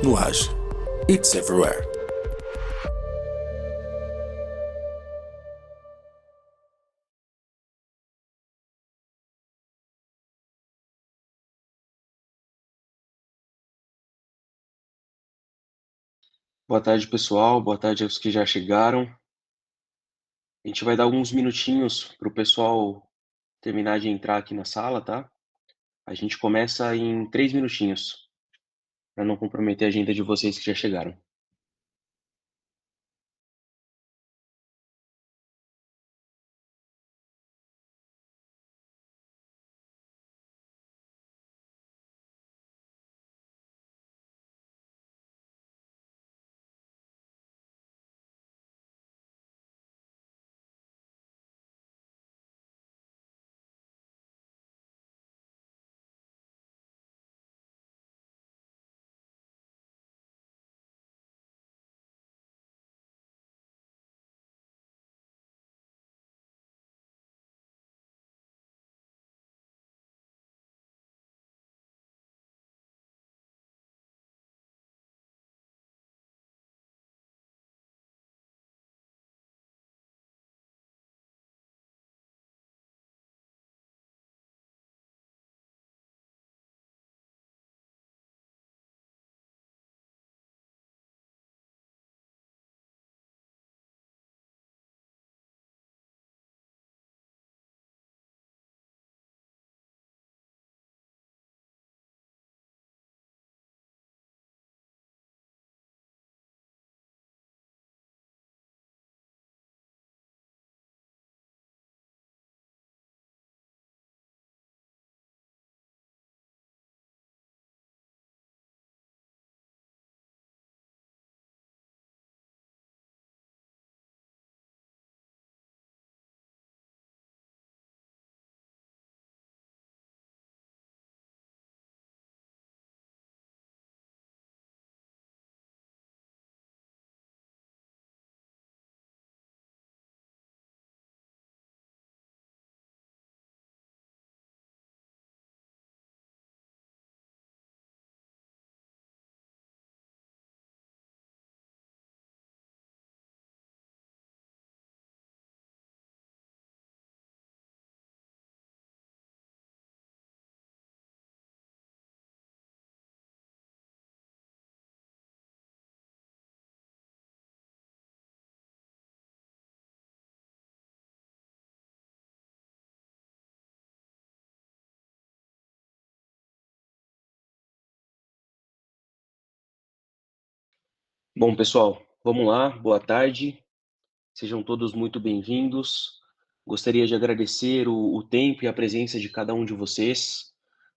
Nuage. It's everywhere. Boa tarde, pessoal. Boa tarde aos que já chegaram. A gente vai dar alguns minutinhos para o pessoal terminar de entrar aqui na sala, tá? A gente começa em 3 minutinhos, para não comprometer a agenda de vocês que já chegaram. Bom, pessoal, vamos lá. Boa tarde. Sejam todos muito bem-vindos. Gostaria de agradecer o tempo e a presença de cada um de vocês.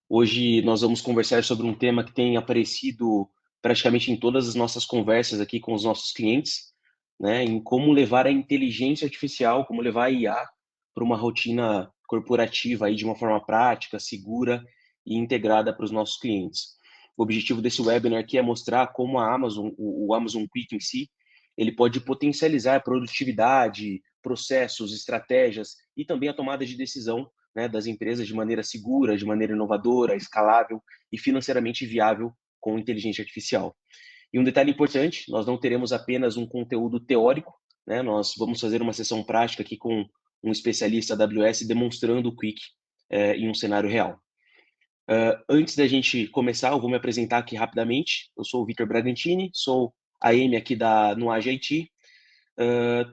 Hoje nós vamos conversar sobre um tema que tem aparecido praticamente em todas as nossas conversas aqui com os nossos clientes, né, em como levar a inteligência artificial, como levar a IA para uma rotina corporativa aí de uma forma prática, segura e integrada para os nossos clientes. O objetivo desse webinar aqui é mostrar como a Amazon, o Amazon Quick em si, ele pode potencializar a produtividade, processos, estratégias e também a tomada de decisão, né, das empresas de maneira segura, de maneira inovadora, escalável e financeiramente viável com inteligência artificial. E um detalhe importante, nós não teremos apenas um conteúdo teórico, né, nós vamos fazer uma sessão prática aqui com um especialista AWS demonstrando o Quick em um cenário real. Antes da gente começar, eu vou me apresentar aqui rapidamente. Eu sou o Vitor Bragantini, sou AM aqui da Nuage IT.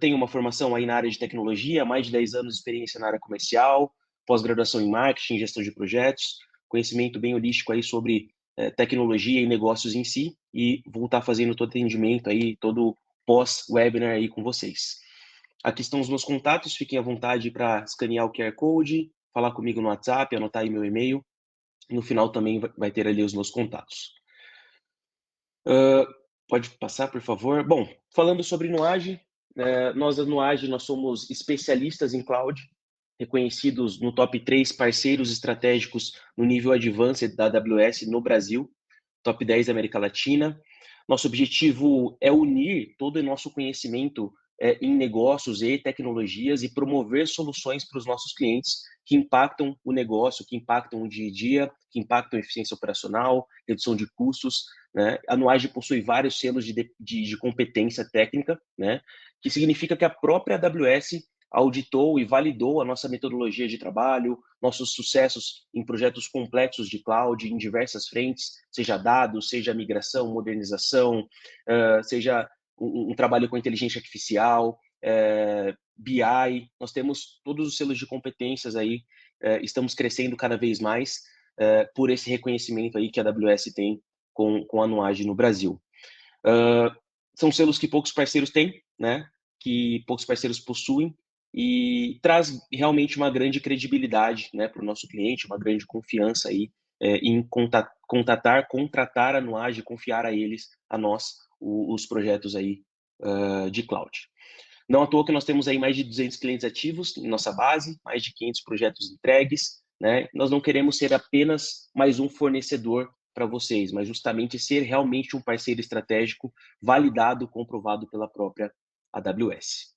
Tenho uma formação aí na área de tecnologia, mais de 10 anos de experiência na área comercial, pós-graduação em marketing, gestão de projetos, conhecimento bem holístico aí sobre tecnologia e negócios em si, e vou estar fazendo todo atendimento aí, todo pós-webinar aí com vocês. Aqui estão os meus contatos, fiquem à vontade para escanear o QR Code, falar comigo no WhatsApp, anotar aí meu e-mail. No final também vai ter ali os meus contatos. Pode passar, por favor? Bom, falando sobre Nuage, nós da Nuage, nós somos especialistas em cloud, reconhecidos no top 3 parceiros estratégicos no nível Advanced da AWS no Brasil, top 10 da América Latina. Nosso objetivo é unir todo o nosso conhecimento em negócios e tecnologias e promover soluções para os nossos clientes que impactam o negócio, que impactam o dia a dia, que impactam a eficiência operacional, redução de custos, né? A Nuage possui vários selos de competência técnica, né? Que significa que a própria AWS auditou e validou a nossa metodologia de trabalho, nossos sucessos em projetos complexos de cloud em diversas frentes, seja dados, seja migração, modernização, seja um trabalho com inteligência artificial, BI, nós temos todos os selos de competências aí, estamos crescendo cada vez mais por esse reconhecimento aí que a AWS tem com a Nuage no Brasil. São selos que poucos parceiros têm, né? Que poucos parceiros possuem e traz realmente uma grande credibilidade, né, para o nosso cliente, uma grande confiança aí em contratar a Nuage, confiar a eles, a nós, os projetos aí de cloud. Não à toa que nós temos aí mais de 200 clientes ativos em nossa base, mais de 500 projetos entregues, né? Nós não queremos ser apenas mais um fornecedor para vocês, mas justamente ser realmente um parceiro estratégico validado, comprovado pela própria AWS.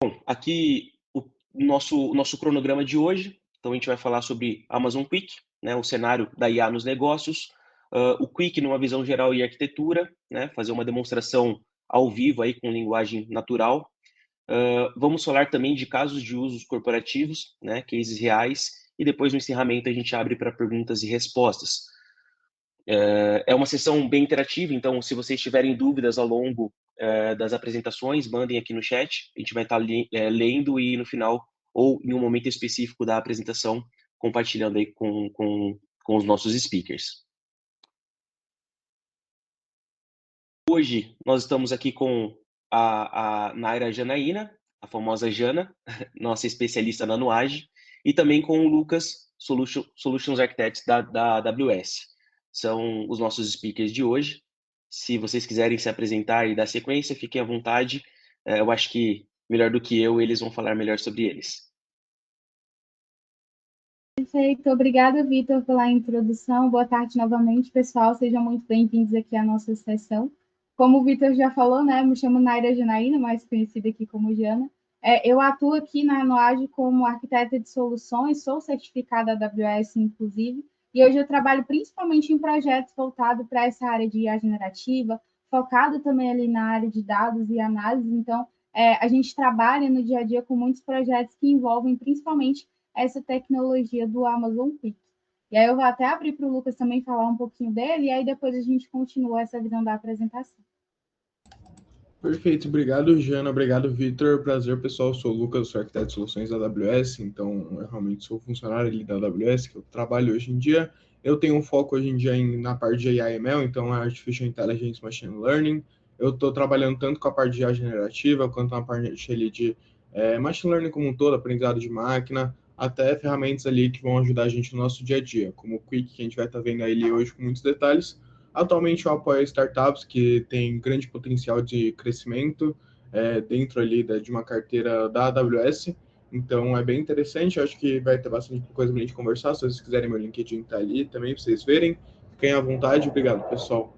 Bom, aqui o nosso cronograma de hoje. Então, a gente vai falar sobre Amazon Quick, né, o cenário da IA nos negócios, o Quick numa visão geral e arquitetura, né, fazer uma demonstração ao vivo aí com linguagem natural. Vamos falar também de casos de usos corporativos, né, cases reais, e depois no encerramento a gente abre para perguntas e respostas. É uma sessão bem interativa, então se vocês tiverem dúvidas ao longo das apresentações, mandem aqui no chat, a gente vai estar lendo e no final, ou em um momento específico da apresentação, compartilhando aí com os nossos speakers. Hoje nós estamos aqui com a Naira Janaína, a famosa Jana, nossa especialista na Nuage, e também com o Lucas, Solutions Architects da AWS. São os nossos speakers de hoje. Se vocês quiserem se apresentar e dar sequência, fiquem à vontade. Eu acho que melhor do que eu, eles vão falar melhor sobre eles. Perfeito, obrigada, Vitor, pela introdução. Boa tarde novamente, pessoal. Sejam muito bem-vindos aqui à nossa sessão. Como o Vitor já falou, né, me chamo Naira Janaína, mais conhecida aqui como Jana. Eu atuo aqui na Nuage como arquiteta de soluções, sou certificada da AWS, inclusive, e hoje eu trabalho principalmente em projetos voltados para essa área de IA generativa, focado também ali na área de dados e análise. Então, a gente trabalha no dia a dia com muitos projetos que envolvem principalmente essa tecnologia do Amazon Quick. E aí eu vou até abrir para o Lucas também falar um pouquinho dele, e aí depois a gente continua essa visão da apresentação. Perfeito, obrigado, Jana, obrigado, Vitor. Prazer, pessoal. Eu sou o Lucas, sou arquiteto de soluções da AWS, então eu realmente sou funcionário ali da AWS, que eu trabalho hoje em dia. Eu tenho um foco hoje em dia na parte de AI/ML, então é Artificial Intelligence Machine Learning. Eu estou trabalhando tanto com a parte de IA generativa, quanto na parte ali de Machine Learning como um todo, aprendizado de máquina, até ferramentas ali que vão ajudar a gente no nosso dia a dia, como o Quick, que a gente vai estar vendo aí hoje com muitos detalhes. Atualmente eu apoio startups que têm grande potencial de crescimento dentro ali de uma carteira da AWS, então é bem interessante, eu acho que vai ter bastante coisa para a gente conversar, se vocês quiserem meu LinkedIn está ali também para vocês verem, fiquem à vontade, obrigado pessoal.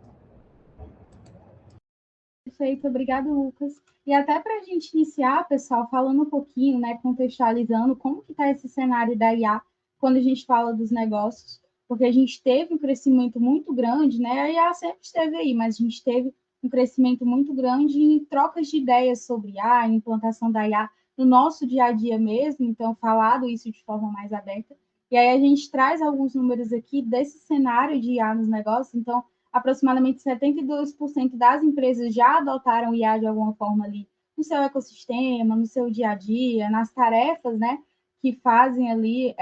Perfeito, obrigado, Lucas. E até para a gente iniciar, pessoal, falando um pouquinho, né, contextualizando como que está esse cenário da IA quando a gente fala dos negócios, porque a gente teve um crescimento muito grande, né? A IA sempre esteve aí, mas a gente teve um crescimento muito grande em trocas de ideias sobre IA, implantação da IA no nosso dia a dia mesmo, então falado isso de forma mais aberta. E aí a gente traz alguns números aqui desse cenário de IA nos negócios, então aproximadamente 72% das empresas já adotaram IA de alguma forma ali no seu ecossistema, no seu dia a dia, nas tarefas, né, que fazem ali,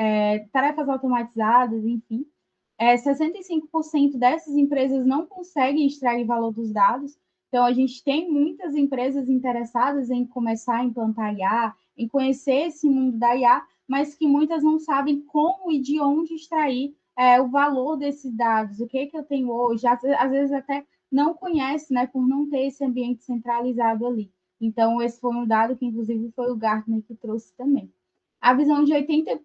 tarefas automatizadas, enfim. 65% dessas empresas não conseguem extrair valor dos dados, então a gente tem muitas empresas interessadas em começar a implantar IA, em conhecer esse mundo da IA, mas que muitas não sabem como e de onde extrair o valor desses dados, o que eu tenho hoje, às vezes até não conhece, né, por não ter esse ambiente centralizado ali. Então, esse foi um dado que, inclusive, foi o Gartner que trouxe também. A visão de 80%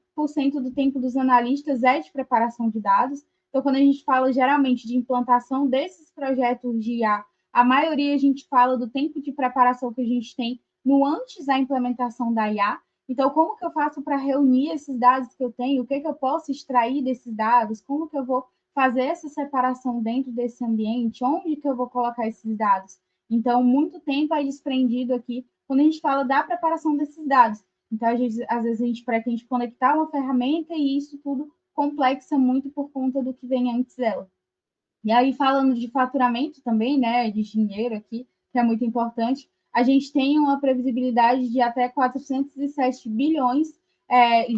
do tempo dos analistas é de preparação de dados. Então, quando a gente fala geralmente de implantação desses projetos de IA, a maioria a gente fala do tempo de preparação que a gente tem no antes da implementação da IA. Então, como que eu faço para reunir esses dados que eu tenho? O que eu posso extrair desses dados? Como que eu vou fazer essa separação dentro desse ambiente? Onde que eu vou colocar esses dados? Então, muito tempo é desprendido aqui quando a gente fala da preparação desses dados. Então, às vezes a gente pretende conectar uma ferramenta e isso tudo complexa muito por conta do que vem antes dela. E aí, falando de faturamento também, né, de dinheiro aqui, que é muito importante, a gente tem uma previsibilidade de até 407 bilhões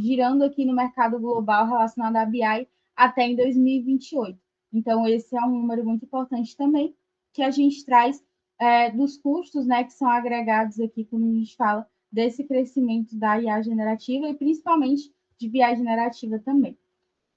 girando aqui no mercado global relacionado à BI até em 2028. Então, esse é um número muito importante também, que a gente traz dos custos, né, que são agregados aqui quando a gente fala desse crescimento da IA generativa e principalmente de BI generativa também.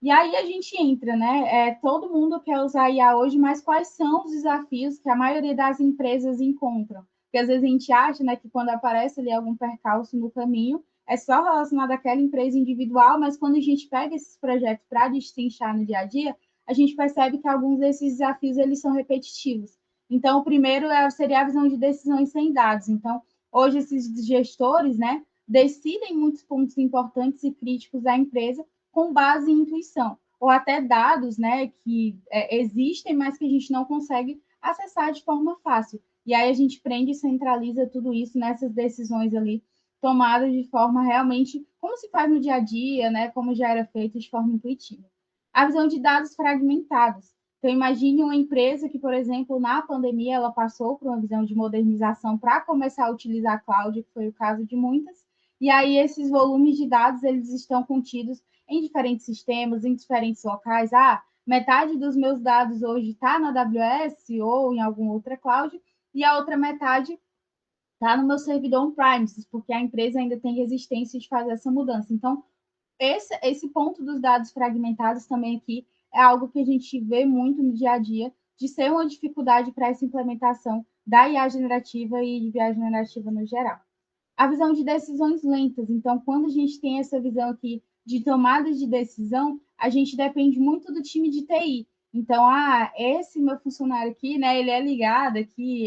E aí a gente entra, né? Todo mundo quer usar IA hoje, mas quais são os desafios que a maioria das empresas encontram? Porque às vezes a gente acha, né, que quando aparece ali algum percalço no caminho, é só relacionado àquela empresa individual, mas quando a gente pega esses projetos para destrinchar no dia a dia, a gente percebe que alguns desses desafios eles são repetitivos. Então, o primeiro seria a visão de decisões sem dados. Então, hoje esses gestores, né, decidem muitos pontos importantes e críticos da empresa com base em intuição, ou até dados, né, que existem, mas que a gente não consegue acessar de forma fácil. E aí a gente prende e centraliza tudo isso nessas decisões ali, tomadas de forma realmente, como se faz no dia a dia, né, como já era feito de forma intuitiva. A visão de dados fragmentados. Então, imagine uma empresa que, por exemplo, na pandemia, ela passou por uma visão de modernização para começar a utilizar a cloud, que foi o caso de muitas, e aí esses volumes de dados, eles estão contidos em diferentes sistemas, em diferentes locais. Metade dos meus dados hoje está na AWS ou em alguma outra cloud, e a outra metade está no meu servidor on-premises, porque a empresa ainda tem resistência de fazer essa mudança. Então, esse ponto dos dados fragmentados também aqui é algo que a gente vê muito no dia a dia, de ser uma dificuldade para essa implementação da IA generativa e de BI generativa no geral. A visão de decisões lentas. Então, quando a gente tem essa visão aqui de tomadas de decisão, a gente depende muito do time de TI. Então, esse meu funcionário aqui, né, ele é ligado aqui,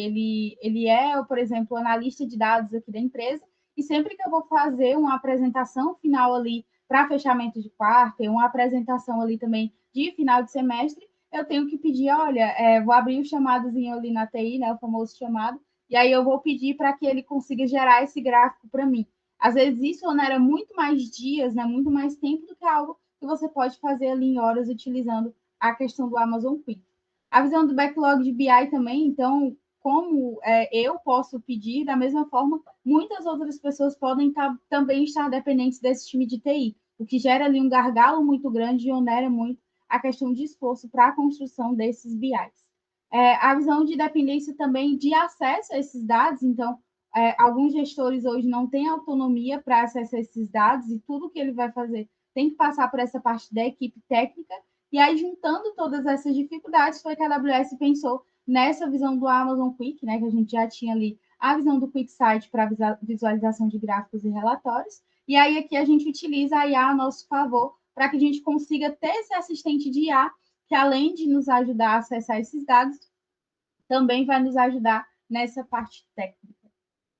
ele é, por exemplo, analista de dados aqui da empresa, e sempre que eu vou fazer uma apresentação final ali para fechamento de quarto, uma apresentação ali também de final de semestre, eu tenho que pedir, olha, vou abrir o chamadozinho ali na TI, né, o famoso chamado, e aí eu vou pedir para que ele consiga gerar esse gráfico para mim. Às vezes isso onera muito mais dias, né, muito mais tempo do que algo que você pode fazer ali em horas utilizando a questão do Amazon Quick. A visão do backlog de BI também, então, como eu posso pedir, da mesma forma, muitas outras pessoas podem também estar dependentes desse time de TI, o que gera ali um gargalo muito grande e onera muito a questão de esforço para a construção desses BIs. A visão de dependência também de acesso a esses dados, então, alguns gestores hoje não têm autonomia para acessar esses dados e tudo que ele vai fazer tem que passar por essa parte da equipe técnica, e aí, juntando todas essas dificuldades, foi que a AWS pensou nessa visão do Amazon Quick, né, que a gente já tinha ali a visão do QuickSight para visualização de gráficos e relatórios, e aí aqui a gente utiliza a IA a nosso favor para que a gente consiga ter esse assistente de IA que, além de nos ajudar a acessar esses dados, também vai nos ajudar nessa parte técnica.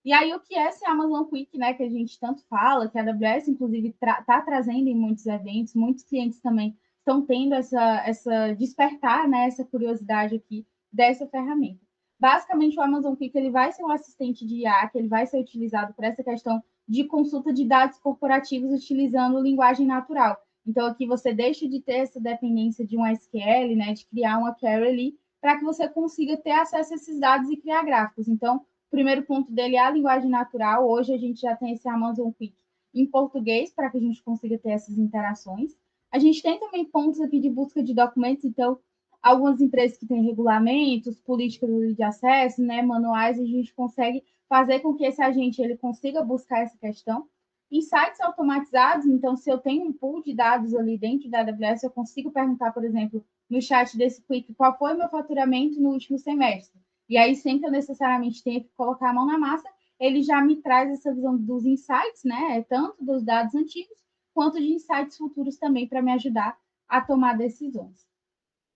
E aí, o que é esse Amazon Quick, né, que a gente tanto fala, que a AWS, inclusive, está trazendo em muitos eventos, muitos clientes também estão tendo essa despertar, né, essa curiosidade aqui dessa ferramenta. Basicamente, o Amazon Quick ele vai ser um assistente de IA, que ele vai ser utilizado para essa questão de consulta de dados corporativos utilizando linguagem natural. Então, aqui você deixa de ter essa dependência de um SQL, né, de criar uma query ali, para que você consiga ter acesso a esses dados e criar gráficos. Então, o primeiro ponto dele é a linguagem natural. Hoje a gente já tem esse Amazon Quick em português para que a gente consiga ter essas interações. A gente tem também pontos aqui de busca de documentos, então, algumas empresas que têm regulamentos, políticas de acesso, né, manuais, a gente consegue fazer com que esse agente ele consiga buscar essa questão. Insights automatizados, então, se eu tenho um pool de dados ali dentro da AWS, eu consigo perguntar, por exemplo, no chat desse Quick, qual foi o meu faturamento no último semestre? E aí, sem que eu necessariamente tenha que colocar a mão na massa, ele já me traz essa visão dos insights, né? Tanto dos dados antigos, quanto de insights futuros também, para me ajudar a tomar decisões.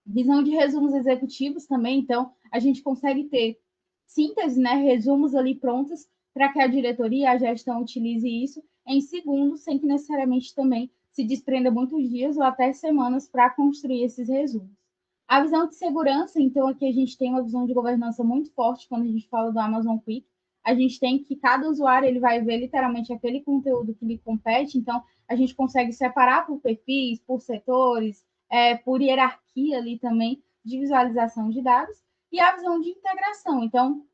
Visão de resumos executivos também, então, a gente consegue ter síntese, né, resumos ali prontos para que a diretoria, a gestão utilize isso em segundos, sem que necessariamente também se desprenda muitos dias ou até semanas para construir esses resumos. A visão de segurança, então, aqui a gente tem uma visão de governança muito forte quando a gente fala do Amazon Quick. A gente tem que cada usuário ele vai ver literalmente aquele conteúdo que lhe compete, então a gente consegue separar por perfis, por setores, por hierarquia ali também de visualização de dados, e a visão de integração. Então,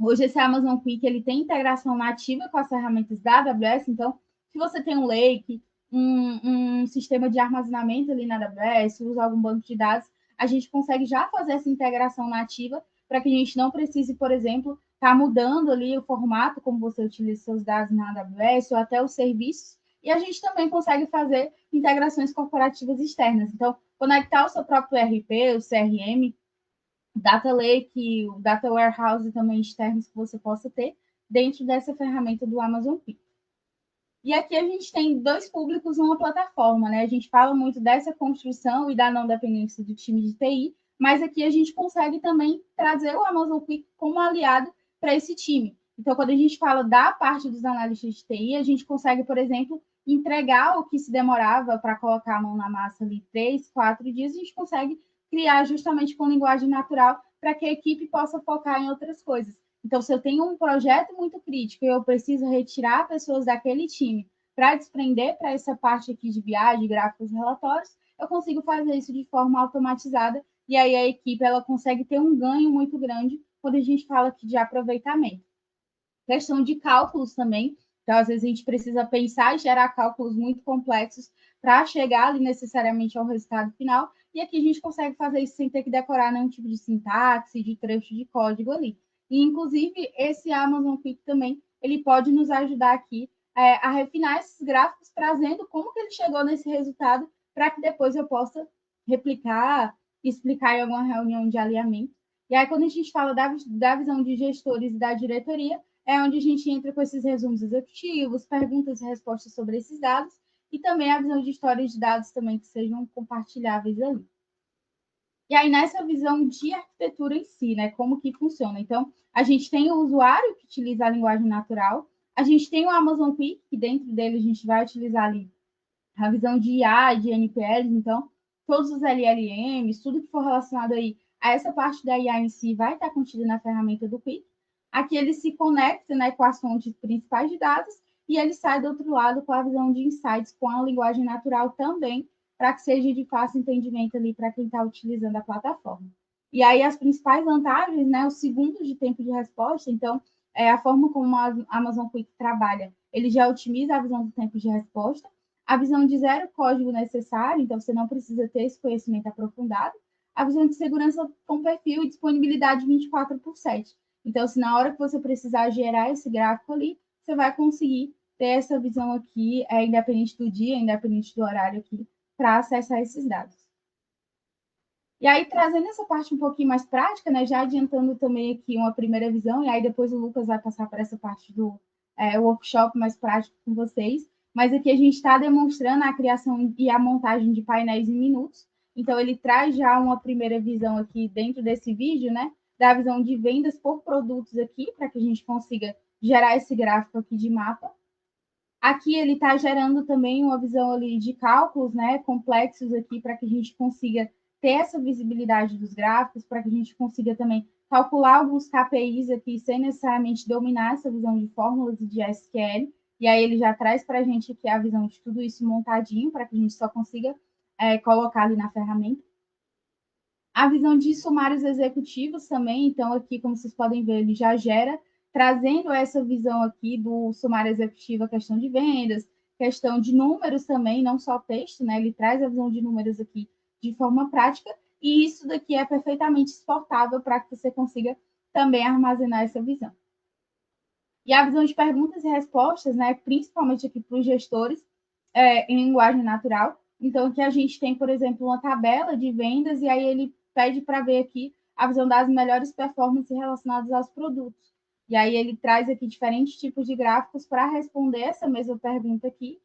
hoje esse Amazon Quick ele tem integração nativa com as ferramentas da AWS, então, se você tem um Lake, um sistema de armazenamento ali na AWS, usa algum banco de dados, a gente consegue já fazer essa integração nativa para que a gente não precise, por exemplo, estar mudando ali o formato como você utiliza seus dados na AWS ou até os serviços, e a gente também consegue fazer integrações corporativas externas. Então, conectar o seu próprio ERP, o CRM, Data Lake, o Data Warehouse também externos que você possa ter dentro dessa ferramenta do Amazon Quick. E aqui a gente tem dois públicos numa plataforma, né? A gente fala muito dessa construção e da não dependência do time de TI, mas aqui a gente consegue também trazer o Amazon Quick como aliado para esse time. Então, quando a gente fala da parte dos analistas de TI, a gente consegue, por exemplo, entregar o que se demorava para colocar a mão na massa ali 3, 4 dias, a gente consegue criar justamente com linguagem natural para que a equipe possa focar em outras coisas. Então, se eu tenho um projeto muito crítico e eu preciso retirar pessoas daquele time para desprender para essa parte aqui de viagem, gráficos e relatórios, eu consigo fazer isso de forma automatizada e aí a equipe ela consegue ter um ganho muito grande quando a gente fala aqui de aproveitamento. Questão de cálculos também. Então, às vezes, a gente precisa pensar e gerar cálculos muito complexos para chegar ali necessariamente ao resultado final. E aqui a gente consegue fazer isso sem ter que decorar nenhum tipo de sintaxe, de trecho de código ali. E, inclusive, esse Amazon Quick também, ele pode nos ajudar aqui a refinar esses gráficos, trazendo como que ele chegou nesse resultado, para que depois eu possa replicar, explicar em alguma reunião de alinhamento. E aí, quando a gente fala da visão de gestores e da diretoria, é onde a gente entra com esses resumos executivos, perguntas e respostas sobre esses dados, e também a visão de histórias de dados também que sejam compartilháveis ali. E aí, nessa visão de arquitetura em si, né, como que funciona? Então, a gente tem o usuário que utiliza a linguagem natural, a gente tem o Amazon Quick, que dentro dele a gente vai utilizar ali a visão de IA, de NPLs, então, todos os LLMs, tudo que for relacionado aí a essa parte da IA em si vai estar contido na ferramenta do Quick. Aqui ele se conecta, né, com as fontes principais de dados e ele sai do outro lado com a visão de insights, com a linguagem natural também, para que seja de fácil entendimento ali para quem está utilizando a plataforma. E aí as principais vantagens, né, os segundos de tempo de resposta, então, a forma como a Amazon Quick trabalha, ele já otimiza a visão do tempo de resposta, a visão de zero código necessário, então você não precisa ter esse conhecimento aprofundado, a visão de segurança com perfil e disponibilidade 24/7. Então, se na hora que você precisar gerar esse gráfico ali, você vai conseguir ter essa visão aqui, independente do dia, independente do horário aqui, para acessar esses dados. E aí, trazendo essa parte um pouquinho mais prática, né, já adiantando também aqui uma primeira visão, e aí depois o Lucas vai passar por essa parte do workshop mais prático com vocês, mas aqui a gente está demonstrando a criação e a montagem de painéis em minutos, então ele traz já uma primeira visão aqui dentro desse vídeo, né, da visão de vendas por produtos aqui, para que a gente consiga gerar esse gráfico aqui de mapa. Aqui ele está gerando também uma visão ali de cálculos, né, complexos aqui, para que a gente consiga ter essa visibilidade dos gráficos, para que a gente consiga também calcular alguns KPIs aqui, sem necessariamente dominar essa visão de fórmulas e de SQL. E aí ele já traz para a gente aqui a visão de tudo isso montadinho, para que a gente só consiga colocar ali na ferramenta. A visão de sumários executivos também, então aqui, como vocês podem ver, ele já gera, trazendo essa visão aqui do sumário executivo, a questão de vendas, questão de números também, não só texto, né? Ele traz a visão de números aqui de forma prática, e isso daqui é perfeitamente exportável para que você consiga também armazenar essa visão. E a visão de perguntas e respostas, né? Principalmente aqui para os gestores, em linguagem natural. Então, aqui a gente tem, por exemplo, uma tabela de vendas, e aí ele pede para ver aqui a visão das melhores performances relacionadas aos produtos. E aí ele traz aqui diferentes tipos de gráficos para responder essa mesma pergunta aqui.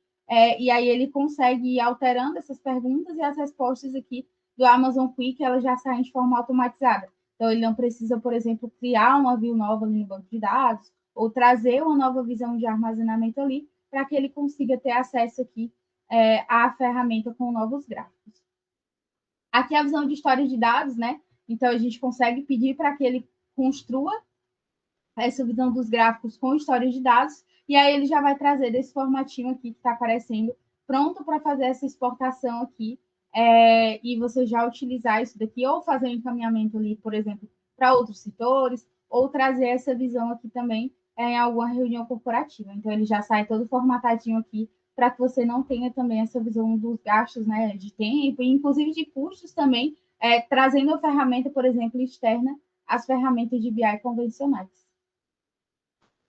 E aí ele consegue ir alterando essas perguntas e as respostas aqui do Amazon Quick, elas já saem de forma automatizada. Então, ele não precisa, por exemplo, criar uma view nova ali no banco de dados ou trazer uma nova visão de armazenamento ali para que ele consiga ter acesso aqui à ferramenta com novos gráficos. Aqui é a visão de história de dados, né? Então, a gente consegue pedir para que ele construa essa visão dos gráficos com história de dados, e aí ele já vai trazer desse formatinho aqui que está aparecendo, pronto para fazer essa exportação aqui, e você já utilizar isso daqui, ou fazer um encaminhamento ali, por exemplo, para outros setores, ou trazer essa visão aqui também em alguma reunião corporativa. Então, ele já sai todo formatadinho aqui, para que você não tenha também essa visão dos gastos, né, de tempo, e inclusive de custos também, trazendo a ferramenta, por exemplo, externa, as ferramentas de BI convencionais.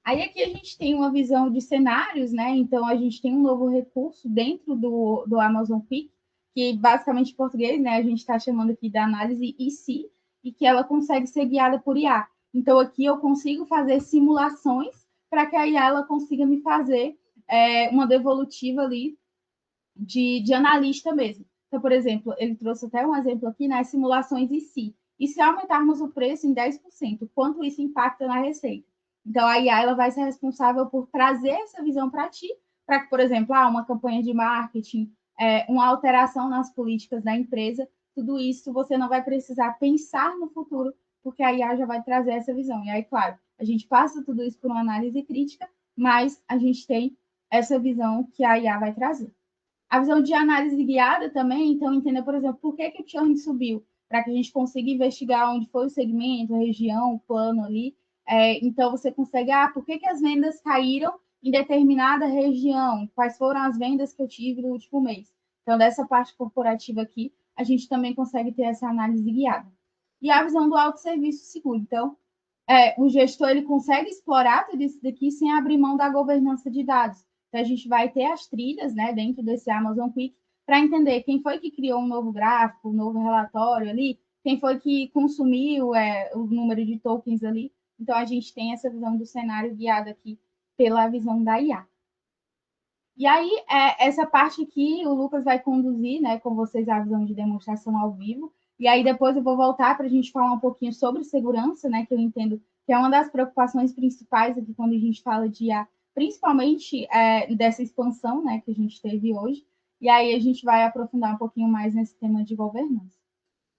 Aí aqui a gente tem uma visão de cenários, né? Então a gente tem um novo recurso dentro do Amazon Quick, que basicamente em português, né, a gente está chamando aqui da análise IC, e que ela consegue ser guiada por IA. Então aqui eu consigo fazer simulações para que a IA ela consiga me fazer uma devolutiva ali de analista mesmo. Então, por exemplo, ele trouxe até um exemplo aqui nas simulações IC. E se aumentarmos o preço em 10%, quanto isso impacta na receita? Então, a IA ela vai ser responsável por trazer essa visão para ti, para que, por exemplo, uma campanha de marketing, uma alteração nas políticas da empresa, tudo isso você não vai precisar pensar no futuro, porque a IA já vai trazer essa visão. E aí, claro, a gente passa tudo isso por uma análise crítica, mas a gente tem essa visão que a IA vai trazer. A visão de análise guiada também, então, entender, por exemplo, por que o churn subiu, para que a gente consiga investigar onde foi o segmento, a região, o plano ali. Então, você consegue, por que as vendas caíram em determinada região? Quais foram as vendas que eu tive no último mês? Então, dessa parte corporativa aqui, a gente também consegue ter essa análise guiada. E a visão do autosserviço seguro. Então, o gestor ele consegue explorar tudo isso daqui sem abrir mão da governança de dados. Então, a gente vai ter as trilhas, né, dentro desse Amazon Quick para entender quem foi que criou um novo gráfico, um novo relatório ali, quem foi que consumiu o número de tokens ali. Então, a gente tem essa visão do cenário guiada aqui pela visão da IA. E aí, essa parte aqui, o Lucas vai conduzir, né, com vocês a visão de demonstração ao vivo. E aí, depois eu vou voltar para a gente falar um pouquinho sobre segurança, né, que eu entendo que é uma das preocupações principais aqui quando a gente fala de IA, principalmente dessa expansão, né, que a gente teve hoje. E aí, a gente vai aprofundar um pouquinho mais nesse tema de governança.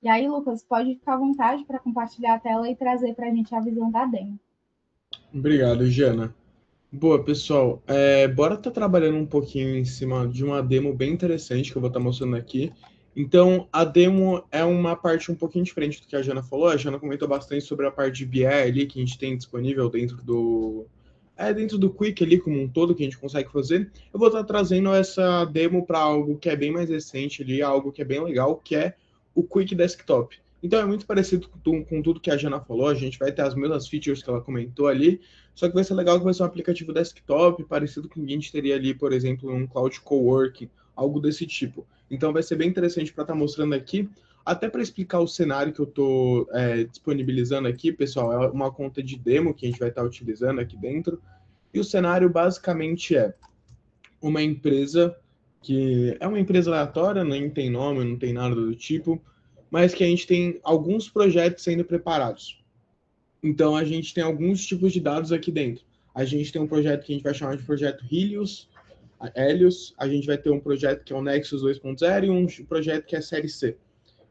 E aí, Lucas, pode ficar à vontade para compartilhar a tela e trazer para a gente a visão da demo. Obrigado, Jana. Boa, pessoal. Bora estar trabalhando um pouquinho em cima de uma demo bem interessante que eu vou estar mostrando aqui. Então, a demo é uma parte um pouquinho diferente do que a Jana falou. A Jana comentou bastante sobre a parte de BI ali que a gente tem disponível dentro do Quick ali como um todo que a gente consegue fazer. Eu vou estar trazendo essa demo para algo que é bem mais recente ali, algo que é bem legal, que é o Quick Desktop. Então, é muito parecido com tudo que a Jana falou. A gente vai ter as mesmas features que ela comentou ali, só que vai ser legal que vai ser um aplicativo desktop, parecido com o que a gente teria ali, por exemplo, um cloud coworking, algo desse tipo. Então vai ser bem interessante para estar mostrando aqui, até para explicar o cenário que eu estou disponibilizando aqui, pessoal, é uma conta de demo que a gente vai estar utilizando aqui dentro. E o cenário basicamente é uma empresa que é uma empresa aleatória, nem tem nome, não tem nada do tipo, mas que a gente tem alguns projetos sendo preparados. Então, a gente tem alguns tipos de dados aqui dentro. A gente tem um projeto que a gente vai chamar de projeto Helios, a gente vai ter um projeto que é o Nexus 2.0 e um projeto que é a série C.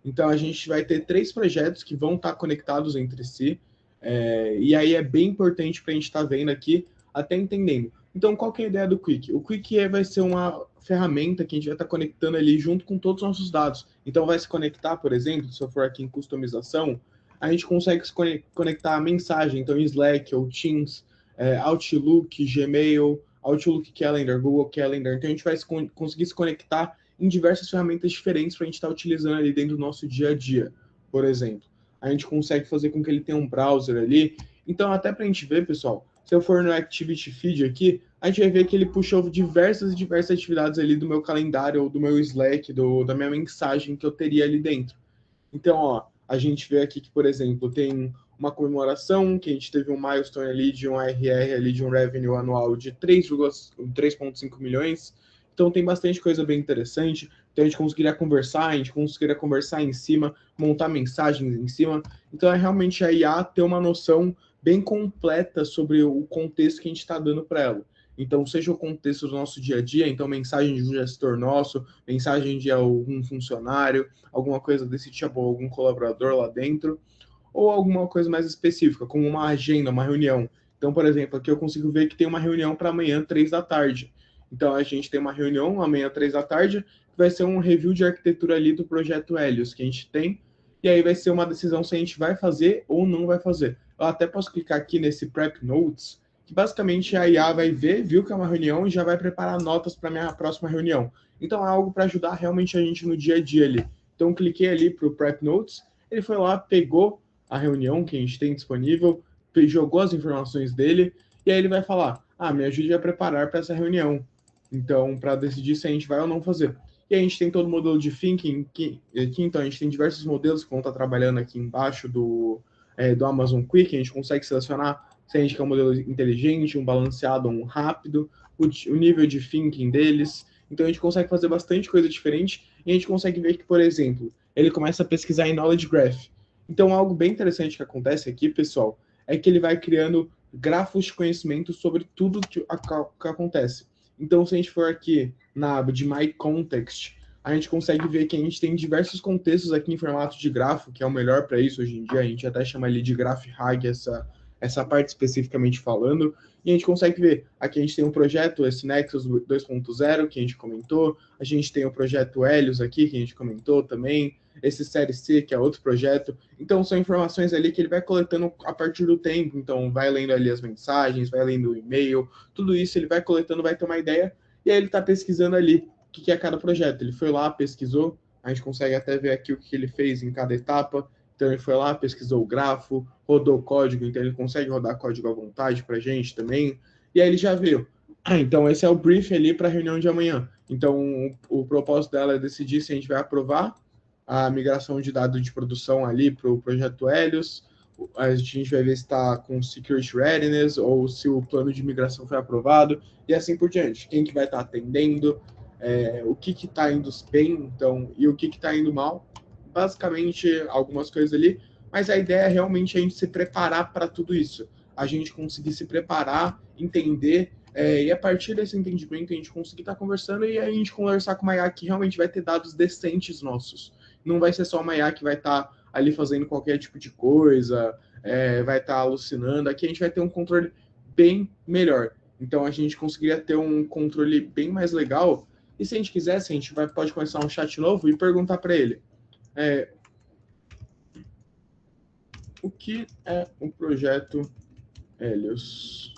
Então, a gente vai ter 3 projetos que vão estar conectados entre si, e aí é bem importante para a gente estar vendo aqui, até entendendo. Então, qual que é a ideia do Quick? O Quick vai ser uma ferramenta que a gente vai estar conectando ali junto com todos os nossos dados. Então, vai se conectar, por exemplo, se eu for aqui em customização, a gente consegue se conectar a mensagem, então Slack ou Teams, Outlook, Gmail, Outlook Calendar, Google Calendar. Então a gente vai conseguir se conectar em diversas ferramentas diferentes para a gente estar utilizando ali dentro do nosso dia a dia, por exemplo. A gente consegue fazer com que ele tenha um browser ali. Então até para a gente ver, pessoal, se eu for no Activity Feed aqui, a gente vai ver que ele puxou diversas atividades ali do meu calendário ou do meu Slack, da minha mensagem que eu teria ali dentro. Então, ó, a gente vê aqui que, por exemplo, tem uma comemoração, que a gente teve um milestone ali de um ARR, ali de um revenue anual de 3,5 milhões. Então tem bastante coisa bem interessante. Então a gente conseguiria conversar em cima, montar mensagens em cima. Então é realmente a IA ter uma noção bem completa sobre o contexto que a gente está dando para ela. Então, seja o contexto do nosso dia a dia, então mensagem de um gestor nosso, mensagem de algum funcionário, alguma coisa desse tipo, algum colaborador lá dentro, ou alguma coisa mais específica, como uma agenda, uma reunião. Então, por exemplo, aqui eu consigo ver que tem uma reunião para amanhã, 3 da tarde. Então, a gente tem uma reunião amanhã, 3 da tarde, que vai ser um review de arquitetura ali do projeto Helios que a gente tem, e aí vai ser uma decisão se a gente vai fazer ou não vai fazer. Eu até posso clicar aqui nesse Prep Notes, que basicamente a IA vai ver, viu que é uma reunião e já vai preparar notas para a minha próxima reunião. Então é algo para ajudar realmente a gente no dia a dia ali. Então cliquei ali para o Prep Notes, ele foi lá, pegou a reunião que a gente tem disponível, jogou as informações dele, e aí ele vai falar, me ajude a preparar para essa reunião. Então, para decidir se a gente vai ou não fazer. E a gente tem todo o modelo de thinking, aqui, então a gente tem diversos modelos que vão estar trabalhando aqui embaixo do Amazon Quick, a gente consegue selecionar se a gente quer um modelo inteligente, um balanceado, um rápido, o nível de thinking deles. Então a gente consegue fazer bastante coisa diferente e a gente consegue ver que, por exemplo, ele começa a pesquisar em Knowledge Graph. Então algo bem interessante que acontece aqui, pessoal, é que ele vai criando grafos de conhecimento sobre tudo que acontece. Então se a gente for aqui na aba de My Context, a gente consegue ver que a gente tem diversos contextos aqui em formato de grafo, que é o melhor para isso hoje em dia, a gente até chama ele de GraphHag, essa parte especificamente falando, e a gente consegue ver, aqui a gente tem um projeto, esse Nexus 2.0, que a gente comentou, a gente tem o projeto Helios aqui, que a gente comentou também, esse Série C, que é outro projeto, então são informações ali que ele vai coletando a partir do tempo, então vai lendo ali as mensagens, vai lendo o e-mail, tudo isso ele vai coletando, vai ter uma ideia, e aí ele está pesquisando ali o que é cada projeto, ele foi lá, pesquisou, a gente consegue até ver aqui o que ele fez em cada etapa. Então ele foi lá, pesquisou o grafo, rodou o código, então ele consegue rodar código à vontade para a gente também. E aí ele já viu. Então esse é o brief ali para a reunião de amanhã. Então o propósito dela é decidir se a gente vai aprovar a migração de dados de produção ali para o projeto Helios. A gente vai ver se está com Security Readiness ou se o plano de migração foi aprovado e assim por diante. Quem que vai estar atendendo, o que está indo bem, então, e o que está indo mal. Basicamente, algumas coisas ali, mas a ideia é realmente a gente se preparar para tudo isso. A gente conseguir se preparar, entender, e a partir desse entendimento a gente conseguir estar conversando e a gente conversar com uma IA que realmente vai ter dados decentes nossos. Não vai ser só uma IA que vai estar ali fazendo qualquer tipo de coisa, vai estar alucinando. Aqui a gente vai ter um controle bem melhor. Então a gente conseguiria ter um controle bem mais legal. E se a gente quisesse, a gente pode começar um chat novo e perguntar para ele. O que é um projeto Helios?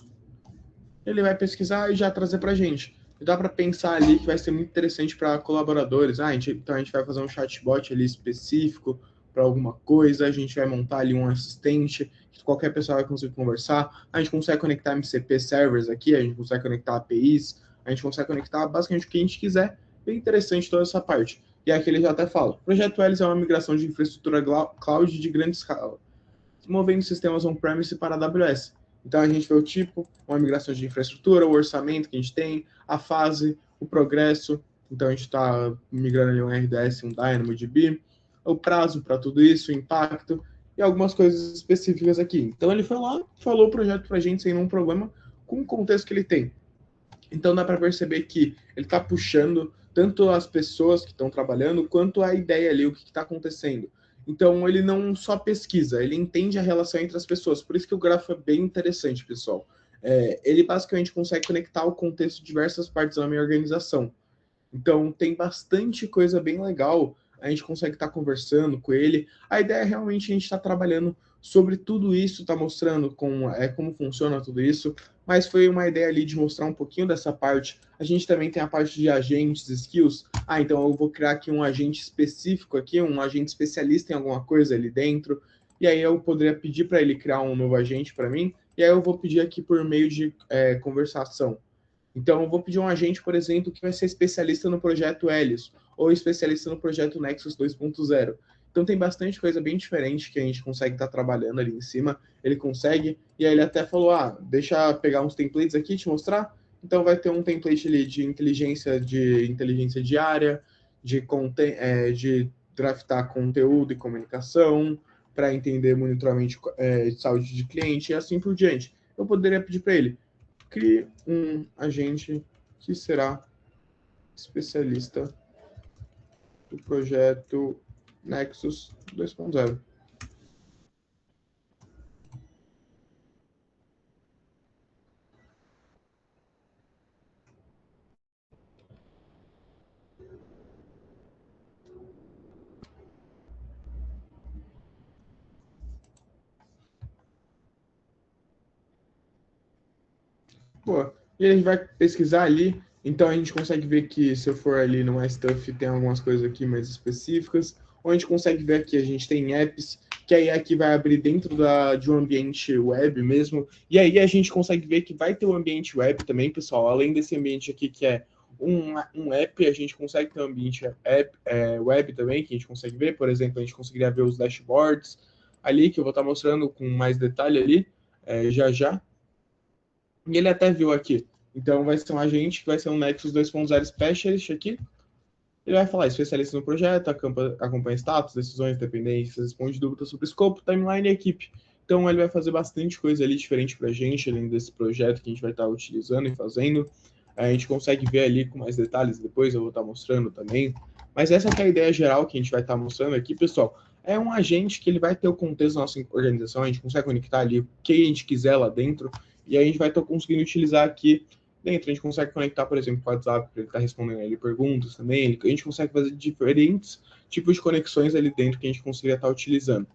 Ele vai pesquisar e já trazer para a gente. Dá para pensar ali que vai ser muito interessante para colaboradores. Então a gente vai fazer um chatbot ali específico para alguma coisa, a gente vai montar ali um assistente que qualquer pessoa vai conseguir conversar. A gente consegue conectar MCP servers aqui, a gente consegue conectar APIs, a gente consegue conectar basicamente o que a gente quiser. Bem interessante toda essa parte. E aqui ele já até fala, o projeto Helios é uma migração de infraestrutura cloud de grande escala, movendo sistemas on-premise para a AWS. Então a gente vê o tipo, uma migração de infraestrutura, o orçamento que a gente tem, a fase, o progresso. Então a gente está migrando ali um RDS, um DynamoDB, o prazo para tudo isso, o impacto e algumas coisas específicas aqui. Então ele foi lá, falou o projeto para a gente sem nenhum problema, com o contexto que ele tem. Então dá para perceber que ele está puxando tanto as pessoas que estão trabalhando, quanto a ideia ali, o que está acontecendo. Então ele não só pesquisa, ele entende a relação entre as pessoas. Por isso que o grafo é bem interessante, pessoal. Ele basicamente consegue conectar o contexto de diversas partes da minha organização. Então tem bastante coisa bem legal. A gente consegue estar conversando com ele. A ideia é realmente a gente estar trabalhando sobre tudo isso, está mostrando como funciona tudo isso, mas foi uma ideia ali de mostrar um pouquinho dessa parte. A gente também tem a parte de agentes, skills. Então eu vou criar aqui um agente específico aqui, um agente especialista em alguma coisa ali dentro, e aí eu poderia pedir para ele criar um novo agente para mim, e aí eu vou pedir aqui por meio de conversação. Então eu vou pedir um agente, por exemplo, que vai ser especialista no projeto Helios, ou especialista no projeto Nexus 2.0. Então tem bastante coisa bem diferente que a gente consegue estar trabalhando ali em cima. Ele consegue, e aí ele até falou, deixa eu pegar uns templates aqui e te mostrar. Então vai ter um template ali de inteligência diária, de draftar conteúdo e comunicação, para entender monitoramento de saúde de cliente e assim por diante. Eu poderia pedir para ele, crie um agente que será especialista do projeto Nexus 2.0. Pô, e a gente vai pesquisar ali, então a gente consegue ver que se eu for ali no My Stuff tem algumas coisas aqui mais específicas, ou a gente consegue ver aqui, a gente tem apps, que aí aqui vai abrir dentro de um ambiente web mesmo, e aí a gente consegue ver que vai ter um ambiente web também, pessoal, além desse ambiente aqui que é um app, a gente consegue ter um ambiente web também, que a gente consegue ver, por exemplo, a gente conseguiria ver os dashboards ali, que eu vou estar mostrando com mais detalhe ali, já já. E ele até viu aqui. Então vai ser um agente que vai ser um Nexus 2.0 Specialist aqui. Ele vai falar especialista no projeto, acompanha status, decisões, dependências, responde dúvidas sobre escopo, timeline e equipe. Então ele vai fazer bastante coisa ali diferente para a gente, além desse projeto que a gente vai estar utilizando e fazendo. A gente consegue ver ali com mais detalhes depois, eu vou estar mostrando também. Mas essa é a ideia geral que a gente vai estar mostrando aqui, pessoal. É um agente que ele vai ter o contexto da nossa organização, a gente consegue conectar ali o que a gente quiser lá dentro, e aí a gente vai estar conseguindo utilizar aqui dentro. A gente consegue conectar, por exemplo, com o WhatsApp, para ele estar respondendo ali perguntas também. A gente consegue fazer diferentes tipos de conexões ali dentro que a gente conseguiria estar utilizando.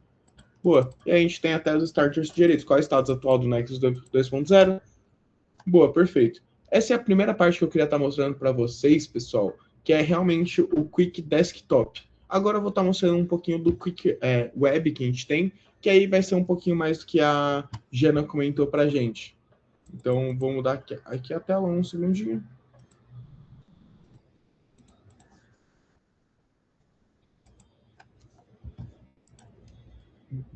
Boa. E aí a gente tem até os starters direitos. Qual é o status atual do Nexus 2.0? Boa, perfeito. Essa é a primeira parte que eu queria estar mostrando para vocês, pessoal, que é realmente o Quick Desktop. Agora eu vou estar mostrando um pouquinho do Quick Web que a gente tem, que aí vai ser um pouquinho mais do que a Jana comentou para a gente. Então, vou mudar aqui a tela, um segundinho.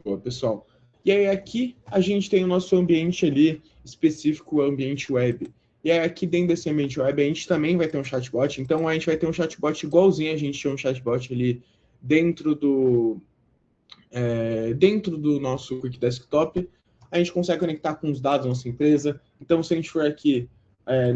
Boa, pessoal. E aí, aqui, a gente tem o nosso ambiente ali, específico, o ambiente web. E aí, aqui dentro desse ambiente web, a gente também vai ter um chatbot. Então, a gente vai ter um chatbot igualzinho a gente tinha um chatbot ali dentro do nosso Quick Desktop. A gente consegue conectar com os dados da nossa empresa. Então, se a gente for aqui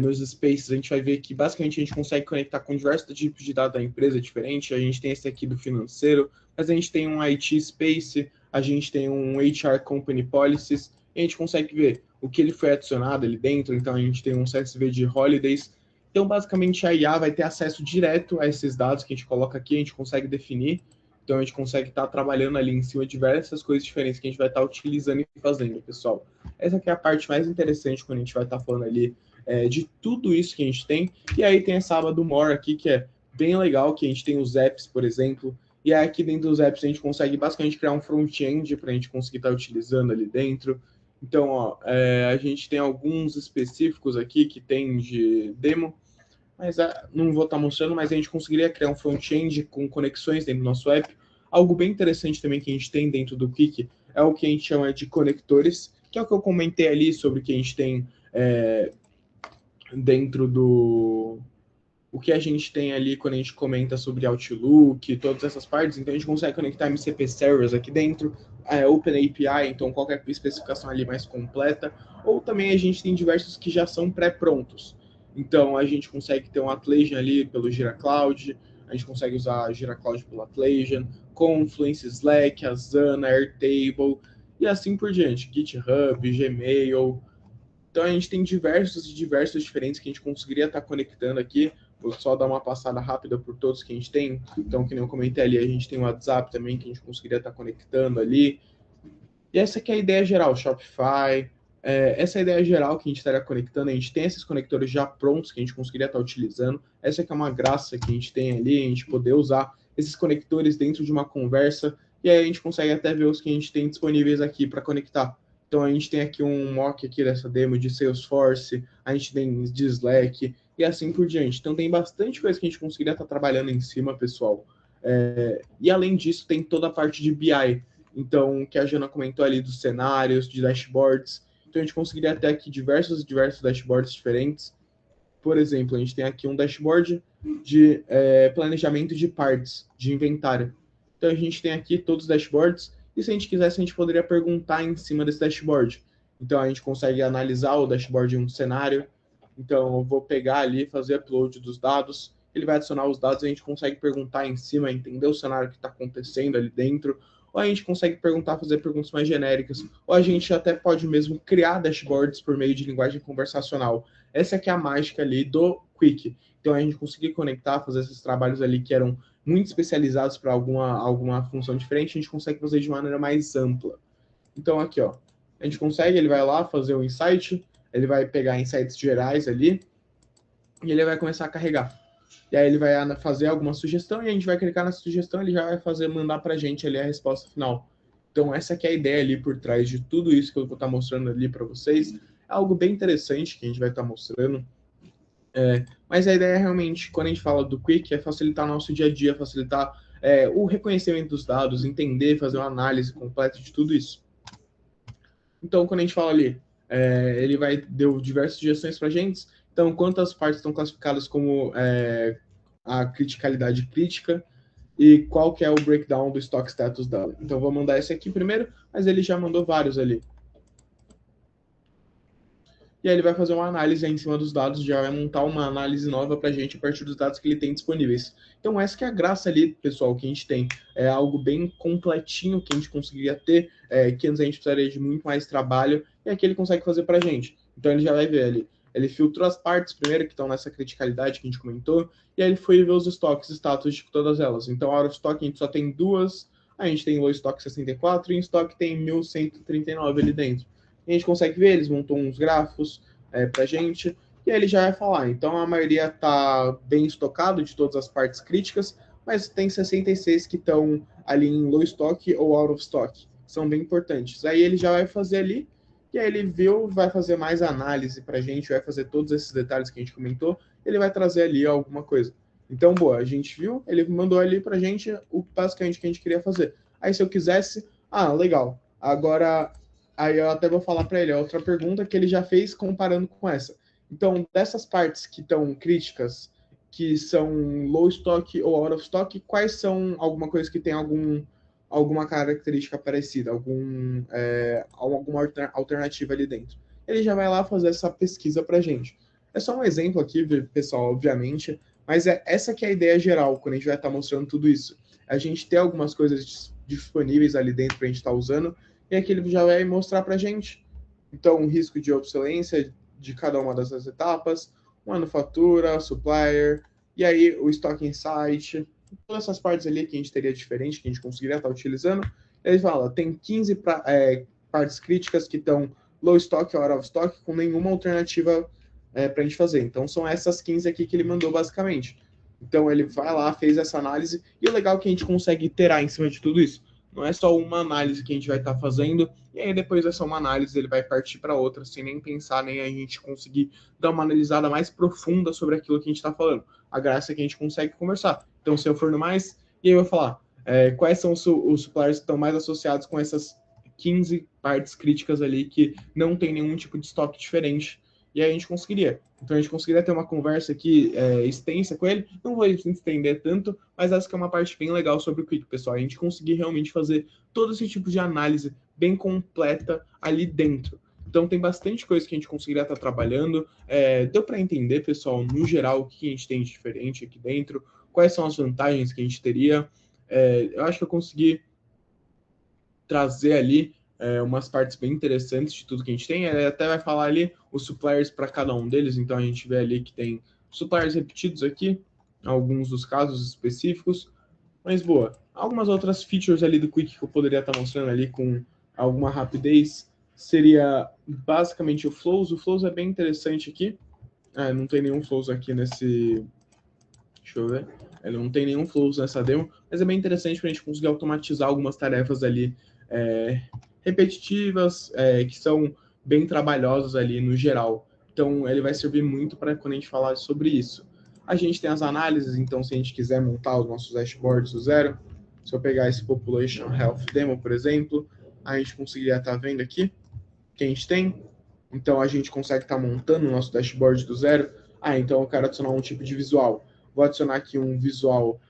nos Spaces, a gente vai ver que basicamente a gente consegue conectar com diversos tipos de dados da empresa diferente. A gente tem esse aqui do financeiro, mas a gente tem um IT Space, a gente tem um HR Company Policies, e a gente consegue ver o que ele foi adicionado ali dentro. Então, a gente tem um CSV de holidays. Então, basicamente, a IA vai ter acesso direto a esses dados que a gente coloca aqui, a gente consegue definir. Então, a gente consegue estar trabalhando ali em cima de diversas coisas diferentes que a gente vai estar utilizando e fazendo, pessoal. Essa aqui é a parte mais interessante quando a gente vai estar falando ali de tudo isso que a gente tem. E aí tem essa aba do More aqui, que é bem legal, que a gente tem os apps, por exemplo. E aí aqui dentro dos apps a gente consegue basicamente criar um front-end para a gente conseguir estar utilizando ali dentro. Então, ó, a gente tem alguns específicos aqui que tem de demo, mas não vou estar mostrando, mas a gente conseguiria criar um front-end com conexões dentro do nosso app. Algo bem interessante também que a gente tem dentro do Quick é o que a gente chama de conectores, que é o que eu comentei ali sobre o que a gente tem dentro do... O que a gente tem ali quando a gente comenta sobre Outlook, todas essas partes. Então, a gente consegue conectar MCP Servers aqui dentro, OpenAPI, então qualquer especificação ali mais completa. Ou também a gente tem diversos que já são pré-prontos. Então, a gente consegue ter um Atlassian ali pelo Jira Cloud, a gente consegue usar Jira Cloud pelo Atlassian, Confluence, Slack, Asana, Airtable, e assim por diante. GitHub, Gmail. Então, a gente tem diversos diferentes que a gente conseguiria estar conectando aqui. Vou só dar uma passada rápida por todos que a gente tem. Então, que nem eu comentei ali, a gente tem o WhatsApp também, que a gente conseguiria estar conectando ali. E essa aqui é a ideia geral, Shopify. Essa é a ideia geral que a gente estaria conectando. A gente tem esses conectores já prontos que a gente conseguiria estar utilizando. Essa aqui é uma graça que a gente tem ali, a gente poder usar esses conectores dentro de uma conversa. E aí a gente consegue até ver os que a gente tem disponíveis aqui para conectar. Então, a gente tem aqui um mock aqui dessa demo de Salesforce, a gente tem de Slack, e assim por diante. Então, tem bastante coisa que a gente conseguiria estar trabalhando em cima, pessoal. E, além disso, tem toda a parte de BI. Então, que a Jana comentou ali dos cenários, de dashboards. Então, a gente conseguiria ter aqui diversos dashboards diferentes. por exemplo, a gente tem aqui um dashboard de planejamento de partes, de inventário. Então, a gente tem aqui todos os dashboards, e se a gente quisesse, a gente poderia perguntar em cima desse dashboard. Então, a gente consegue analisar o dashboard em um cenário. Então, eu vou pegar ali, fazer upload dos dados, ele vai adicionar os dados, a gente consegue perguntar em cima, entender o cenário que está acontecendo ali dentro, ou a gente consegue perguntar, fazer perguntas mais genéricas, ou a gente até pode mesmo criar dashboards por meio de linguagem conversacional. Essa aqui é a mágica ali do Quick. Então, a gente conseguir conectar, fazer esses trabalhos ali que eram muito especializados para alguma função diferente, a gente consegue fazer de maneira mais ampla. Então, aqui, ó, a gente consegue, ele vai lá fazer um insight, ele vai pegar insights gerais ali, e ele vai começar a carregar. E aí ele vai fazer alguma sugestão, e a gente vai clicar na sugestão, ele já vai mandar para a gente ali a resposta final. Então, essa aqui é a ideia ali por trás de tudo isso que eu vou estar mostrando ali para vocês. É algo bem interessante que a gente vai estar mostrando. Mas a ideia é realmente, quando a gente fala do Quick, é facilitar o nosso dia a dia, facilitar o reconhecimento dos dados, entender, fazer uma análise completa de tudo isso. Então, quando a gente fala ali, ele deu diversas sugestões para a gente. Então, quantas partes estão classificadas como a criticalidade crítica e qual que é o breakdown do stock status dela. Então, vou mandar esse aqui primeiro, mas ele já mandou vários ali. E aí ele vai fazer uma análise aí em cima dos dados, já vai montar uma análise nova para a gente a partir dos dados que ele tem disponíveis. Então, essa que é a graça ali, pessoal, que a gente tem. É algo bem completinho que a gente conseguiria ter, que antes a gente precisaria de muito mais trabalho, e aqui ele consegue fazer para a gente. Então, ele já vai ver ali. Ele filtrou as partes primeiro que estão nessa criticalidade que a gente comentou, e aí ele foi ver os estoques, status de todas elas. Então, out of stock a gente só tem 2, a gente tem low stock 64 e em stock tem 1139 ali dentro. A gente consegue ver, eles montam uns grafos para a gente, e aí ele já vai falar. Então, a maioria está bem estocado de todas as partes críticas, mas tem 66 que estão ali em low stock ou out of stock. São bem importantes. Aí ele já vai fazer ali, e aí ele viu, vai fazer mais análise para a gente, vai fazer todos esses detalhes que a gente comentou, ele vai trazer ali alguma coisa. Então, boa, a gente viu, ele mandou ali para a gente o basicamente que a gente queria fazer. Aí, se eu quisesse, legal, agora... Aí eu até vou falar para ele, outra pergunta que ele já fez comparando com essa. Então, dessas partes que estão críticas, que são low stock ou out of stock, quais são alguma coisa que tem alguma característica parecida, alguma alternativa ali dentro? Ele já vai lá fazer essa pesquisa para a gente. É só um exemplo aqui, pessoal, obviamente, mas essa que é a ideia geral, quando a gente vai estar mostrando tudo isso. A gente ter algumas coisas disponíveis ali dentro para a gente estar usando, e aqui ele já vai mostrar para a gente. Então, o risco de obsolescência de cada uma dessas etapas, manufatura, supplier, e aí o Stock Insight, todas essas partes ali que a gente teria diferente, que a gente conseguiria estar utilizando. Ele fala, tem 15 partes críticas que estão low stock ou out of stock, com nenhuma alternativa para a gente fazer. Então, são essas 15 aqui que ele mandou basicamente. Então, ele vai lá, fez essa análise, e o legal é que a gente consegue iterar em cima de tudo isso. Não é só uma análise que a gente vai estar fazendo, e aí depois dessa uma análise ele vai partir para outra, sem nem pensar, nem a gente conseguir dar uma analisada mais profunda sobre aquilo que a gente está falando. A graça é que a gente consegue conversar. Então, se eu for no mais, e aí eu vou falar quais são os suppliers que estão mais associados com essas 15 partes críticas ali que não tem nenhum tipo de estoque diferente. E aí a gente conseguiria. Então a gente conseguiria ter uma conversa aqui extensa com ele. Não vou estender tanto, mas essa que é uma parte bem legal sobre o Quick, pessoal. A gente conseguir realmente fazer todo esse tipo de análise bem completa ali dentro. Então tem bastante coisa que a gente conseguiria estar trabalhando. Deu para entender, pessoal, no geral, o que a gente tem de diferente aqui dentro, quais são as vantagens que a gente teria. Eu acho que eu consegui trazer ali umas partes bem interessantes de tudo que a gente tem. Ele até vai falar ali os suppliers para cada um deles, então a gente vê ali que tem suppliers repetidos aqui, alguns dos casos específicos, mas boa. Algumas outras features ali do Quick que eu poderia estar mostrando ali com alguma rapidez seria basicamente o Flows. O Flows é bem interessante aqui. Não tem nenhum Flows aqui nesse... Deixa eu ver. Ele não tem nenhum Flows nessa demo, mas é bem interessante para a gente conseguir automatizar algumas tarefas ali repetitivas, que são bem trabalhosas ali no geral. Então, ele vai servir muito para quando a gente falar sobre isso. A gente tem as análises, então, se a gente quiser montar os nossos dashboards do zero, se eu pegar esse Population Health Demo, por exemplo, a gente conseguiria estar vendo aqui que a gente tem. Então, a gente consegue estar montando o nosso dashboard do zero. Então eu quero adicionar um tipo de visual. Vou adicionar aqui um visual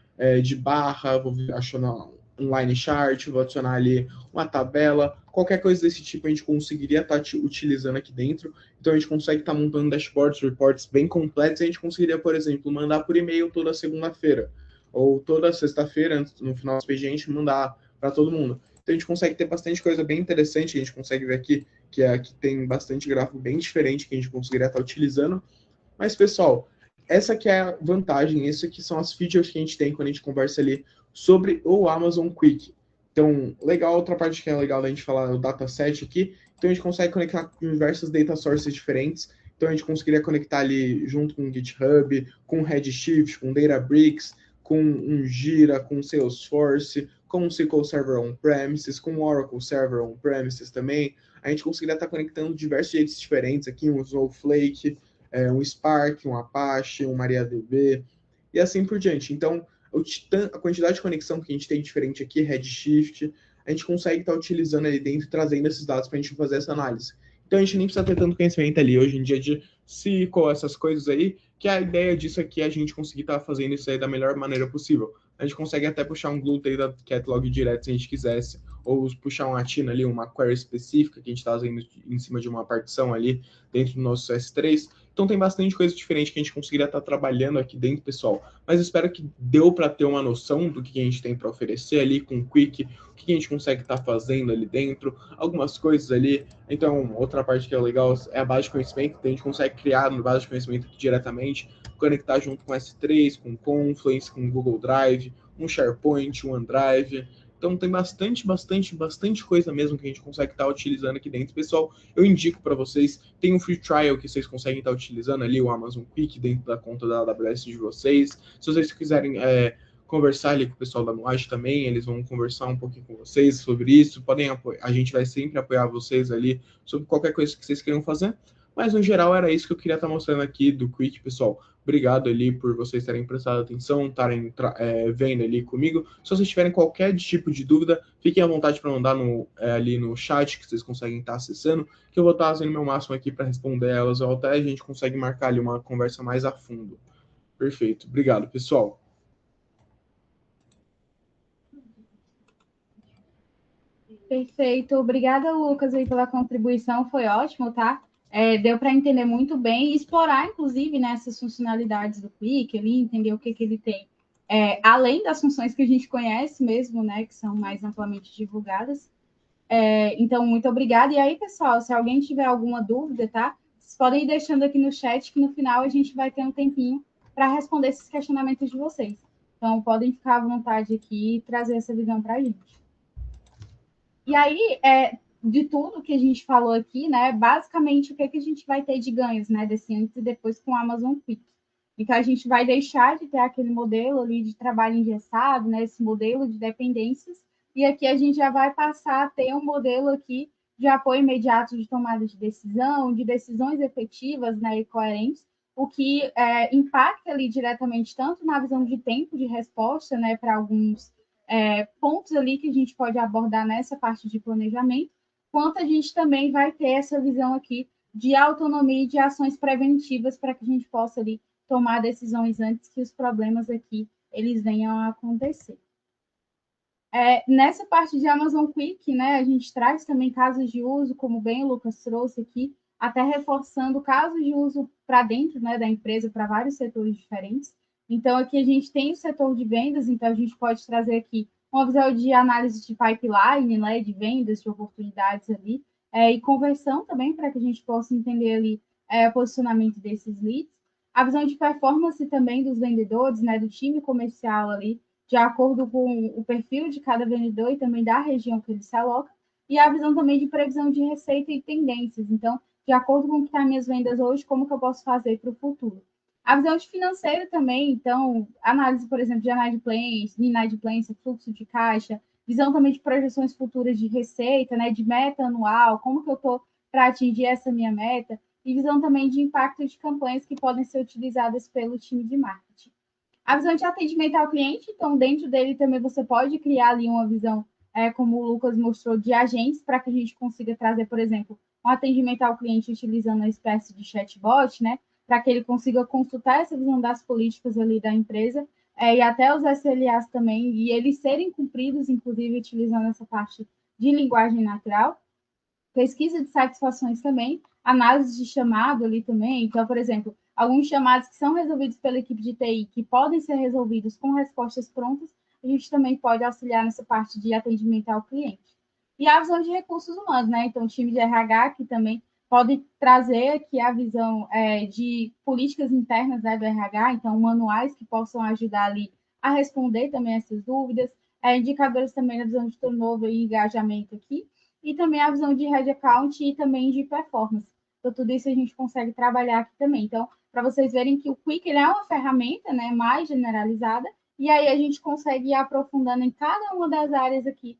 de barra, vou adicionar um line chart, vou adicionar ali uma tabela, qualquer coisa desse tipo a gente conseguiria estar utilizando aqui dentro. Então a gente consegue estar montando dashboards, reports bem completos, e a gente conseguiria, por exemplo, mandar por e-mail toda segunda-feira, ou toda sexta-feira, no final do expediente, mandar para todo mundo. Então a gente consegue ter bastante coisa bem interessante, a gente consegue ver aqui que aqui tem bastante gráfico bem diferente que a gente conseguiria estar utilizando. Mas, pessoal, essa que é a vantagem, essas que são as features que a gente tem quando a gente conversa ali sobre o Amazon Quick. Então, legal, outra parte que é legal da gente falar é o dataset aqui. Então, a gente consegue conectar com diversas data sources diferentes. Então, a gente conseguiria conectar ali junto com o GitHub, com o Redshift, com Databricks, com um Jira, com Salesforce, com o SQL Server On-Premises, com o Oracle Server On-Premises também. A gente conseguiria estar conectando diversos jeitos diferentes aqui, um Snowflake, um Spark, um Apache, um MariaDB, e assim por diante. Então, a quantidade de conexão que a gente tem diferente aqui, Redshift, a gente consegue estar utilizando ali dentro e trazendo esses dados para a gente fazer essa análise. Então, a gente nem precisa ter tanto conhecimento ali hoje em dia de SQL, essas coisas aí, que a ideia disso aqui é a gente conseguir estar fazendo isso aí da melhor maneira possível. A gente consegue até puxar um glue aí da Catalog direto se a gente quisesse, ou puxar uma TINA ali, uma query específica que a gente está fazendo em cima de uma partição ali dentro do nosso S3. Então tem bastante coisa diferente que a gente conseguiria estar trabalhando aqui dentro, pessoal. Mas eu espero que deu para ter uma noção do que a gente tem para oferecer ali com o Quick, o que a gente consegue estar fazendo ali dentro, algumas coisas ali. Então, outra parte que é legal é a base de conhecimento, que a gente consegue criar na base de conhecimento aqui diretamente, conectar junto com S3, com Confluence, com Google Drive, um SharePoint, um OneDrive. Então tem bastante coisa mesmo que a gente consegue estar utilizando aqui dentro. Pessoal, eu indico para vocês, tem um free trial que vocês conseguem estar utilizando ali, o Amazon Quick, dentro da conta da AWS de vocês. Se vocês quiserem conversar ali com o pessoal da Moage também, eles vão conversar um pouquinho com vocês sobre isso. A gente vai sempre apoiar vocês ali sobre qualquer coisa que vocês queiram fazer. Mas, no geral, era isso que eu queria estar mostrando aqui do Quick, pessoal. Obrigado ali por vocês terem prestado atenção, estarem vendo ali comigo. Se vocês tiverem qualquer tipo de dúvida, fiquem à vontade para mandar ali no chat que vocês conseguem estar acessando, que eu vou estar fazendo o meu máximo aqui para responder elas, ou até a gente consegue marcar ali uma conversa mais a fundo. Perfeito. Obrigado, pessoal. Perfeito. Obrigada, Lucas, aí pela contribuição. Foi ótimo, tá? Deu para entender muito bem e explorar, inclusive, né, essas funcionalidades do Quick, ali, entender o que ele tem. Além das funções que a gente conhece mesmo, né, que são mais amplamente divulgadas. Então, muito obrigada. E aí, pessoal, se alguém tiver alguma dúvida, tá? Vocês podem ir deixando aqui no chat, que no final a gente vai ter um tempinho para responder esses questionamentos de vocês. Então, podem ficar à vontade aqui e trazer essa visão para a gente. E aí, de tudo que a gente falou aqui, né, basicamente o que a gente vai ter de ganhos, né, desse antes e depois com o Amazon Quick. Então, a gente vai deixar de ter aquele modelo ali de trabalho engessado, né, esse modelo de dependências, e aqui a gente já vai passar a ter um modelo aqui de apoio imediato de tomada de decisão, de decisões efetivas, né, e coerentes, o que impacta ali diretamente tanto na visão de tempo de resposta, né, para alguns pontos ali que a gente pode abordar nessa parte de planejamento, quanto a gente também vai ter essa visão aqui de autonomia e de ações preventivas para que a gente possa ali tomar decisões antes que os problemas aqui eles venham a acontecer. Nessa parte de Amazon Quick, né, a gente traz também casos de uso, como bem o Lucas trouxe aqui, até reforçando casos de uso para dentro, né, da empresa, para vários setores diferentes. Então, aqui a gente tem o setor de vendas, então a gente pode trazer aqui uma visão de análise de pipeline, né, de vendas, de oportunidades ali, e conversão também, para que a gente possa entender ali o posicionamento desses leads. A visão de performance também dos vendedores, né, do time comercial ali, de acordo com o perfil de cada vendedor e também da região que ele se aloca, e a visão também de previsão de receita e tendências. Então, de acordo com o que estão minhas vendas hoje, como que eu posso fazer para o futuro. A visão de financeiro também, então, análise, por exemplo, de inadimplência, fluxo de caixa, visão também de projeções futuras de receita, né, de meta anual, como que eu estou para atingir essa minha meta, e visão também de impacto de campanhas que podem ser utilizadas pelo time de marketing. A visão de atendimento ao cliente, então, dentro dele também você pode criar ali uma visão, como o Lucas mostrou, de agentes, para que a gente consiga trazer, por exemplo, um atendimento ao cliente utilizando uma espécie de chatbot, né? para que ele consiga consultar essa visão das políticas ali da empresa, e até os SLAs também, e eles serem cumpridos, inclusive utilizando essa parte de linguagem natural, pesquisa de satisfações também, análise de chamado ali também. Então, por exemplo, alguns chamados que são resolvidos pela equipe de TI, que podem ser resolvidos com respostas prontas, a gente também pode auxiliar nessa parte de atendimento ao cliente. E a visão de recursos humanos, né? Então, o time de RH, que também pode trazer aqui a visão de políticas internas, né, do RH, então, manuais que possam ajudar ali a responder também essas dúvidas, indicadores também na visão de turnover e engajamento aqui, e também a visão de head account e também de performance. Então, tudo isso a gente consegue trabalhar aqui também. Então, para vocês verem que o Quick ele é uma ferramenta, né, mais generalizada, e aí a gente consegue ir aprofundando em cada uma das áreas aqui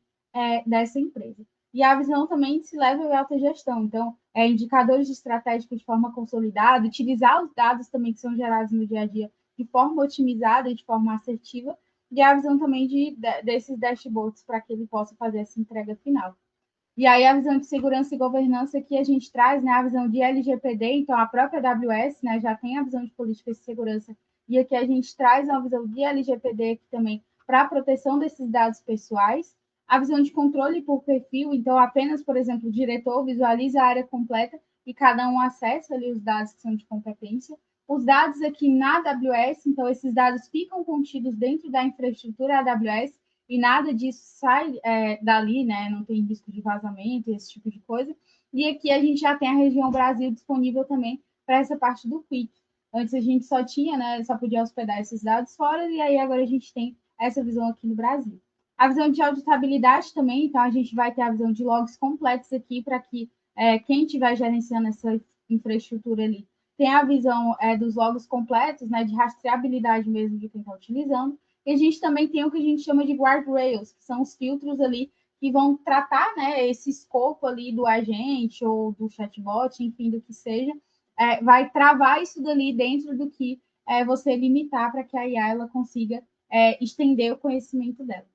dessa empresa. E a visão também se leva à autogestão. Então, indicadores de estratégico de forma consolidada, utilizar os dados também que são gerados no dia a dia de forma otimizada e de forma assertiva, e a visão também desses dashboards para que ele possa fazer essa entrega final. E aí a visão de segurança e governança que a gente traz, né, a visão de LGPD, então a própria AWS, né, já tem a visão de políticas de segurança, e aqui a gente traz uma visão de LGPD aqui também para a proteção desses dados pessoais, a visão de controle por perfil, então apenas, por exemplo, o diretor visualiza a área completa e cada um acessa ali os dados que são de competência. Os dados aqui na AWS, então esses dados ficam contidos dentro da infraestrutura AWS, e nada disso sai dali, né? Não tem risco de vazamento, esse tipo de coisa. E aqui a gente já tem a região Brasil disponível também para essa parte do Quick. Antes a gente só tinha, né? Só podia hospedar esses dados fora, e aí agora a gente tem essa visão aqui no Brasil. A visão de auditabilidade também, então a gente vai ter a visão de logs completos aqui para que quem estiver gerenciando essa infraestrutura ali tenha a visão dos logs completos, né? De rastreabilidade mesmo de quem está utilizando. E a gente também tem o que a gente chama de guardrails, que são os filtros ali que vão tratar, né, esse escopo ali do agente ou do chatbot, enfim, do que seja, vai travar isso dali dentro do que você limitar para que a IA ela consiga estender o conhecimento dela.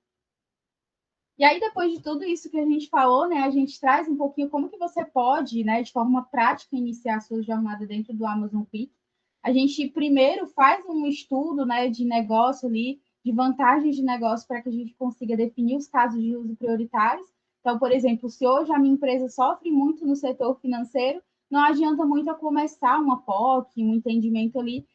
E aí, depois de tudo isso que a gente falou, né, a gente traz um pouquinho como que você pode, né, de forma prática, iniciar a sua jornada dentro do Amazon Quick. A gente primeiro faz um estudo, né, de negócio ali, de vantagens de negócio para que a gente consiga definir os casos de uso prioritários. Então, por exemplo, se hoje a minha empresa sofre muito no setor financeiro, não adianta muito eu começar uma POC, um entendimento ali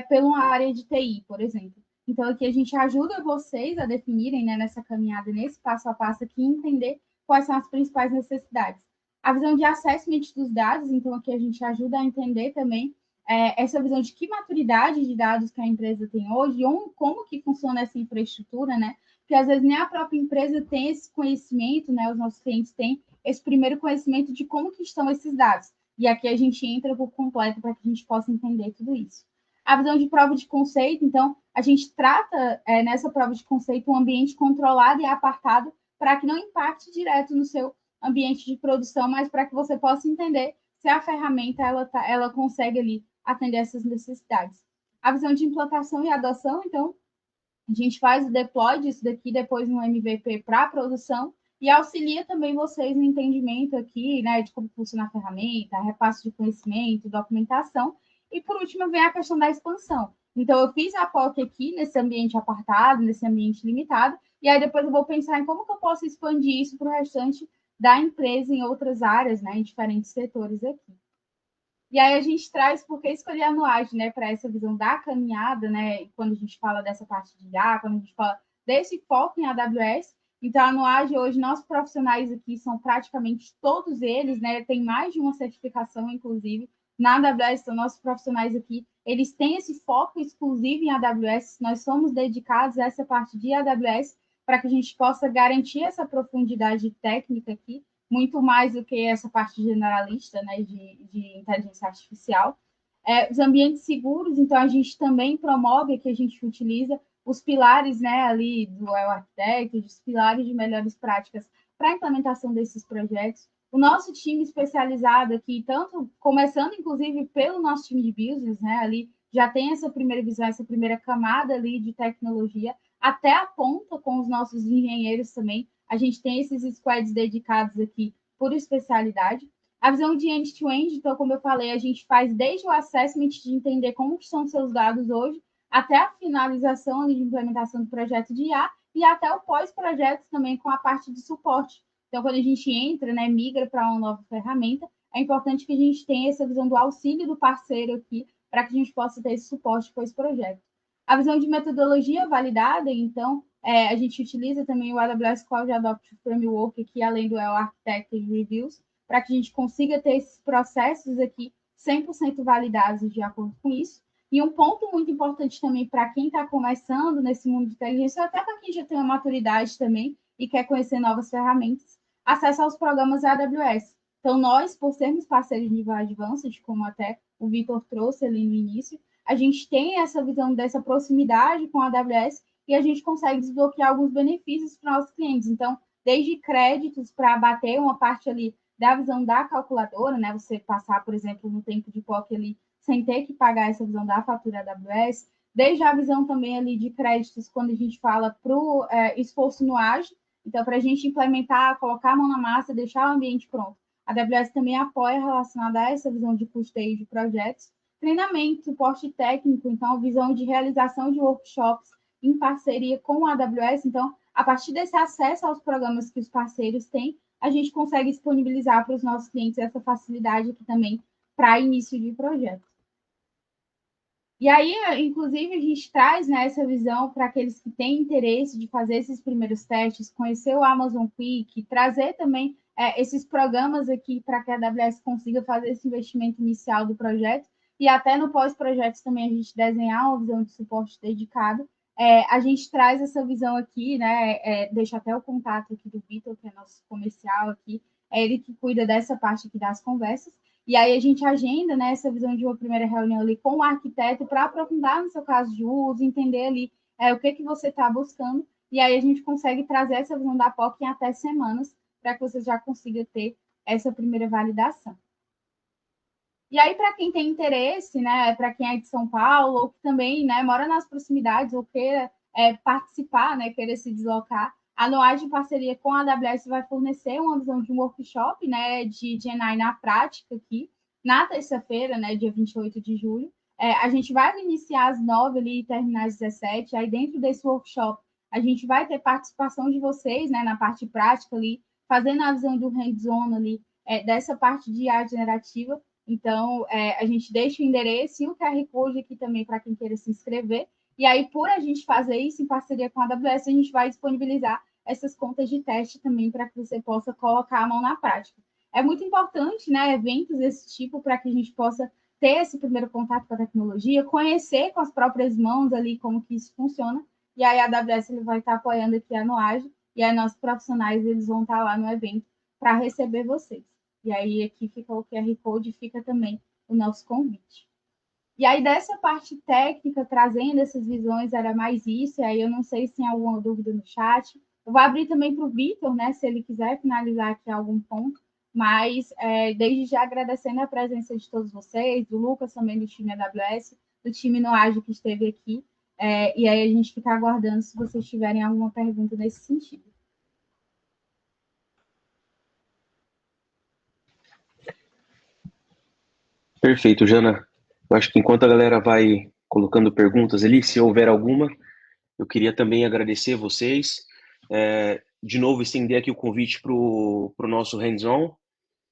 pela uma área de TI, por exemplo. Então, aqui a gente ajuda vocês a definirem, né, nessa caminhada, nesse passo a passo aqui, entender quais são as principais necessidades. A visão de assessment dos dados, então aqui a gente ajuda a entender também essa visão de que maturidade de dados que a empresa tem hoje, ou como que funciona essa infraestrutura, né? Porque às vezes nem a própria empresa tem esse conhecimento, né? Os nossos clientes têm esse primeiro conhecimento de como que estão esses dados. E aqui a gente entra por completo para que a gente possa entender tudo isso. A visão de prova de conceito, então, a gente trata nessa prova de conceito um ambiente controlado e apartado para que não impacte direto no seu ambiente de produção, mas para que você possa entender se a ferramenta ela consegue ali atender essas necessidades. A visão de implantação e adoção, então, a gente faz o deploy disso daqui depois no MVP para a produção e auxilia também vocês no entendimento aqui, né, de como funciona a ferramenta, repasse de conhecimento, documentação. E, por último, vem a questão da expansão. Então, eu fiz a POC aqui nesse ambiente apartado, nesse ambiente limitado, e aí depois eu vou pensar em como que eu posso expandir isso para o restante da empresa em outras áreas, né, em diferentes setores aqui. E aí a gente traz por que escolher a Nuage, né, para essa visão da caminhada, né, quando a gente fala dessa parte de IA, quando a gente fala desse foco em AWS. Então, a Nuage, hoje, nossos profissionais aqui são praticamente todos eles, né, tem mais de uma certificação, inclusive, na AWS, então, nossos profissionais aqui, eles têm esse foco exclusivo em AWS, nós somos dedicados a essa parte de AWS, para que a gente possa garantir essa profundidade técnica aqui, muito mais do que essa parte generalista, né, de inteligência artificial. Os ambientes seguros, então, a gente também promove que a gente utiliza os pilares, né, ali do El Architect, os pilares de melhores práticas para a implementação desses projetos. O nosso time especializado aqui, tanto começando, inclusive, pelo nosso time de business, né, ali já tem essa primeira visão, essa primeira camada ali de tecnologia, até a ponta com os nossos engenheiros também. A gente tem esses squads dedicados aqui por especialidade. A visão de end-to-end, então, como eu falei, a gente faz desde o assessment de entender como estão seus dados hoje, até a finalização de implementação do projeto de IA e até o pós-projeto também com a parte de suporte. Então, quando a gente entra, né, migra para uma nova ferramenta, é importante que a gente tenha essa visão do auxílio do parceiro aqui para que a gente possa ter esse suporte pós-projeto. A visão de metodologia validada, então, a gente utiliza também o AWS Cloud Adoption Framework aqui, além do EL Architecture Reviews, para que a gente consiga ter esses processos aqui 100% validados de acordo com isso. E um ponto muito importante também para quem está começando nesse mundo de inteligência, até para quem já tem uma maturidade também e quer conhecer novas ferramentas, acesso aos programas AWS. Então, nós, por sermos parceiros de nível advanced, como até o Vitor trouxe ali no início, a gente tem essa visão dessa proximidade com a AWS e a gente consegue desbloquear alguns benefícios para nossos clientes. Então, desde créditos para bater uma parte ali da visão da calculadora, né? Você passar, por exemplo, no tempo de POC ali, sem ter que pagar essa visão da fatura AWS, desde a visão também ali de créditos, quando a gente fala para o esforço no ágil, então, para a gente implementar, colocar a mão na massa, deixar o ambiente pronto. A AWS também apoia relacionada a essa visão de custeio de projetos, treinamento, suporte técnico, então, visão de realização de workshops em parceria com a AWS. Então, a partir desse acesso aos programas que os parceiros têm, a gente consegue disponibilizar para os nossos clientes essa facilidade aqui também para início de projeto. E aí, inclusive, a gente traz, né, essa visão para aqueles que têm interesse de fazer esses primeiros testes, conhecer o Amazon Quick, trazer também esses programas aqui para que a AWS consiga fazer esse investimento inicial do projeto e até no pós-projeto também a gente desenhar uma visão de suporte dedicado. A gente traz essa visão aqui, né, deixa até o contato aqui do Vitor, que é nosso comercial aqui, é ele que cuida dessa parte aqui das conversas. E aí a gente agenda, né, essa visão de uma primeira reunião ali com o arquiteto para aprofundar no seu caso de uso, entender ali o que você está buscando. E aí a gente consegue trazer essa visão da POC em até semanas para que você já consiga ter essa primeira validação. E aí, para quem tem interesse, né, para quem é de São Paulo, ou que também, né, mora nas proximidades, ou queira participar, né, queira se deslocar, a Noage, em parceria com a AWS, vai fornecer uma visão de um workshop, né, de GenAI na prática aqui, na terça-feira, né, dia 28 de julho. A gente vai iniciar às 9 ali e terminar às 17. Aí, dentro desse workshop, a gente vai ter participação de vocês, né, na parte prática ali, fazendo a visão do hands-on ali, dessa parte de IA generativa. Então, a gente deixa o endereço e o QR Code aqui também para quem queira se inscrever. E aí, por a gente fazer isso em parceria com a AWS, a gente vai disponibilizar essas contas de teste também para que você possa colocar a mão na prática. É muito importante, né, eventos desse tipo para que a gente possa ter esse primeiro contato com a tecnologia, conhecer com as próprias mãos ali como que isso funciona. E aí a AWS ele vai estar apoiando aqui a Noage e aí nossos profissionais eles vão estar lá no evento para receber vocês. E aí aqui fica o QR Code, fica também o nosso convite. E aí dessa parte técnica, trazendo essas visões, era mais isso, e aí eu não sei se tem alguma dúvida no chat. Eu vou abrir também para o Vitor, né, se ele quiser finalizar aqui algum ponto, mas desde já agradecendo a presença de todos vocês, do Lucas também do time AWS, do time Noage que esteve aqui, e aí a gente fica aguardando se vocês tiverem alguma pergunta nesse sentido. Perfeito, Jana. Eu acho que enquanto a galera vai colocando perguntas ali, se houver alguma, eu queria também agradecer vocês. De novo, estender aqui o convite para o nosso hands-on.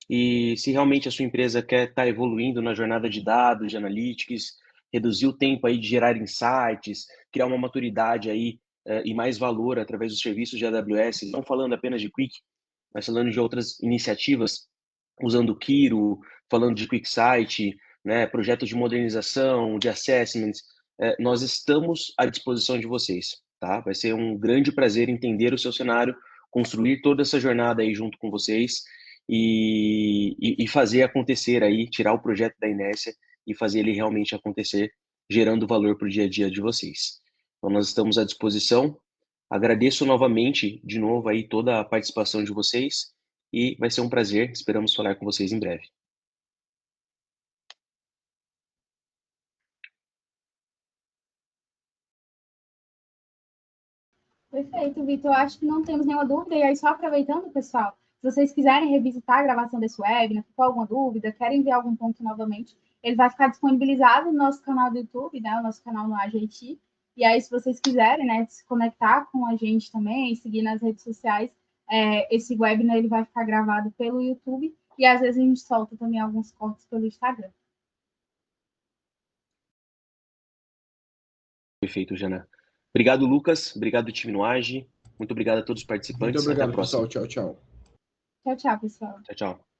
E se realmente a sua empresa quer estar evoluindo na jornada de dados, de analytics, reduzir o tempo aí de gerar insights, criar uma maturidade aí e mais valor através dos serviços de AWS, não falando apenas de Quick, mas falando de outras iniciativas, usando o Kiro, falando de QuickSight, né, projetos de modernização, de assessments, nós estamos à disposição de vocês, tá? Vai ser um grande prazer entender o seu cenário, construir toda essa jornada aí junto com vocês e fazer acontecer aí, tirar o projeto da inércia e fazer ele realmente acontecer, gerando valor para o dia a dia de vocês. Então, nós estamos à disposição. Agradeço novamente, de novo, aí toda a participação de vocês e vai ser um prazer. Esperamos falar com vocês em breve. Perfeito, Vitor. Eu acho que não temos nenhuma dúvida. E aí, só aproveitando, pessoal, se vocês quiserem revisitar a gravação desse webinar, ficou alguma dúvida, querem ver algum ponto novamente, ele vai ficar disponibilizado no nosso canal do YouTube, né, o nosso canal no AGT. E aí, se vocês quiserem, né, se conectar com a gente também, seguir nas redes sociais, esse webinar ele vai ficar gravado pelo YouTube e às vezes a gente solta também alguns cortes pelo Instagram. Perfeito, Jana. Obrigado, Lucas. Obrigado, time no AGE. Muito obrigado a todos os participantes. Muito obrigado, Até a próxima. pessoal. Tchau, tchau. Tchau, tchau, pessoal. Tchau, tchau.